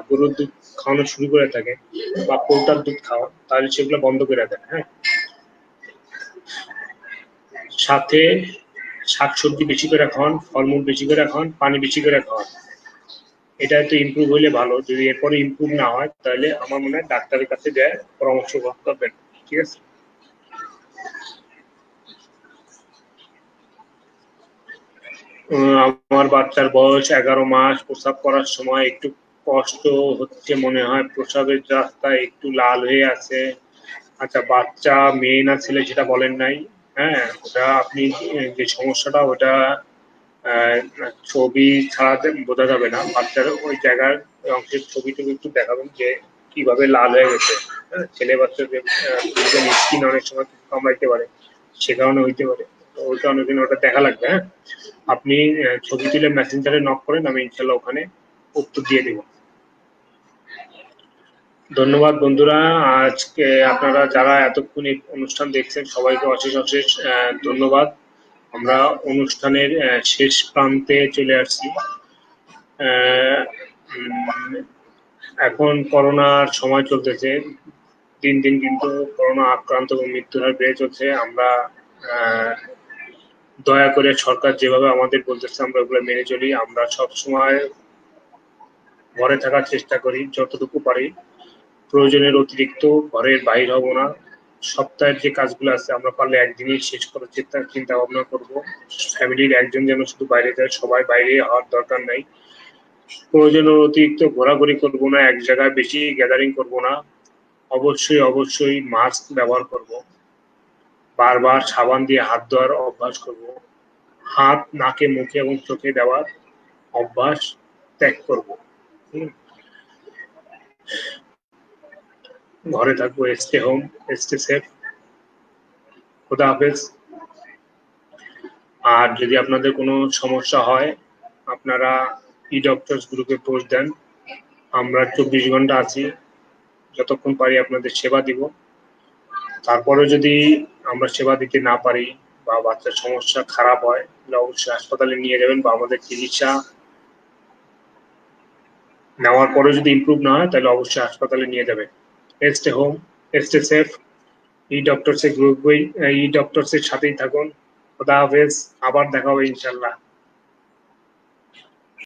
গরুর দুধ খাওয়ানো শুরু করে থাকে বা পোলটার দুধ খাওয়া, তাহলে সেগুলো বন্ধ করে দেয়। হ্যাঁ, সাথে শাকসবজি বেশি করে খাওয়ান, ফলমূল বেশি করে খাওয়ান, পানি বেশি করে খাওয়ান। এটা তো ইমপ্রুভ হইলে ভালো। যদি এরপরে ইমপ্রুভ না হয় তাহলে আমার মনে হয় ডাক্তারের কাছে যায় পরামর্শ করবেন। ঠিক আছে। আমার বাচ্চার বয়স 11 মাস, প্রস্রাব করার সময় একটু কষ্ট হচ্ছে মনে হয়, প্রস্রাবের রাস্তা একটু লাল হয়ে আছে। আচ্ছা, বাচ্চা মেয়ে না ছেলে সেটা বলেন নাই। হ্যাঁ, ওটা আপনি যে সমস্যাটা ওটা আহ, ছবি ছাড়াতে বোঝা যাবে না। বাচ্চার ওই জায়গার অংশের ছবি টবি একটু দেখাবেন যে কিভাবে লাল হয়ে গেছে। হ্যাঁ, ছেলে বাচ্চাদের স্কিন অনেক সময় কামড়াইতে পারে, সে কারণে হইতে পারে। তো ওই কারণে কিন্তু ওটা দেখা লাগবে। হ্যাঁ, আপনি ছবি তুলে মেসেঞ্জারে নক করেন, আমি ইনশাল্লাহ ওখানে উত্তর দিয়ে দেব। ধন্যবাদ বন্ধুরা। আজকে আপনারা যারা এতক্ষণ এই অনুষ্ঠান দেখছেন সবাইকে অশেষ অশেষ ধন্যবাদ। আমরা অনুষ্ঠানের শেষ প্রান্তে চলে আসছি। এখন করোনার সময় চলতেছে, দিন দিন কিন্তু করোনা আক্রান্ত এবং মৃত্যুর হার বেড়ে চলছে। আমরা দয়া করে সরকার যেভাবে আমাদের বলতেছে আমরা ওগুলো মেনে চলি। আমরা সব সময় ঘরে থাকার চেষ্টা করি যতটুকু পারি। প্রয়োজনের অতিরিক্ত ঘরের বাইর হব না। সপ্তাহের যে কাজগুলো আছে আমরা পারলে একদিনই শেষ করার চিন্তা ভাবনা করবো। ফ্যামিলির একজন যেন শুধু বাইরে যায়, সবাই বাইরে হওয়ার দরকার নাই। প্রয়োজনের অতিরিক্ত ঘোরাঘুরি করবো না, এক জায়গায় বেশি গ্যাদারিং করবো না। অবশ্যই অবশ্যই মাস্ক ব্যবহার করব। বারবার সাবান দিয়ে হাত ধোয়ার অভ্যাস করব। হাত নাকে মুখে এবং চোখে দেওয়ার অভ্যাস ত্যাগ করব। ঘরে থাকবো, স্টে হোম, স্টে সেফ। খোদা হাফেজ। আর যদি আপনাদের কোনো সমস্যা হয় আপনারা ই ডক্টরস গ্রুপে পোস্ট দেন। আমরা 24 ঘন্টা আছি, যতক্ষণ পারি আপনাদের সেবা দিব। তারপরে যদি আমরা সেবা দিতে না পারি বা বাচ্চার সমস্যা খারাপ হয় তাহলে অবশ্যই হাসপাতালে নিয়ে যাবেন, বা আমাদের চিকিৎসা নেওয়ার পরে যদি ইমপ্রুভ না হয় তাহলে অবশ্যই হাসপাতালে নিয়ে যাবেন। Stay home, stay safe. E doctors এর গ্রুপ, ই ডক্টরস এর সাথেই থাকুন। খোদা হাফেজ। আবার দেখা হবে ইনশাল্লাহ।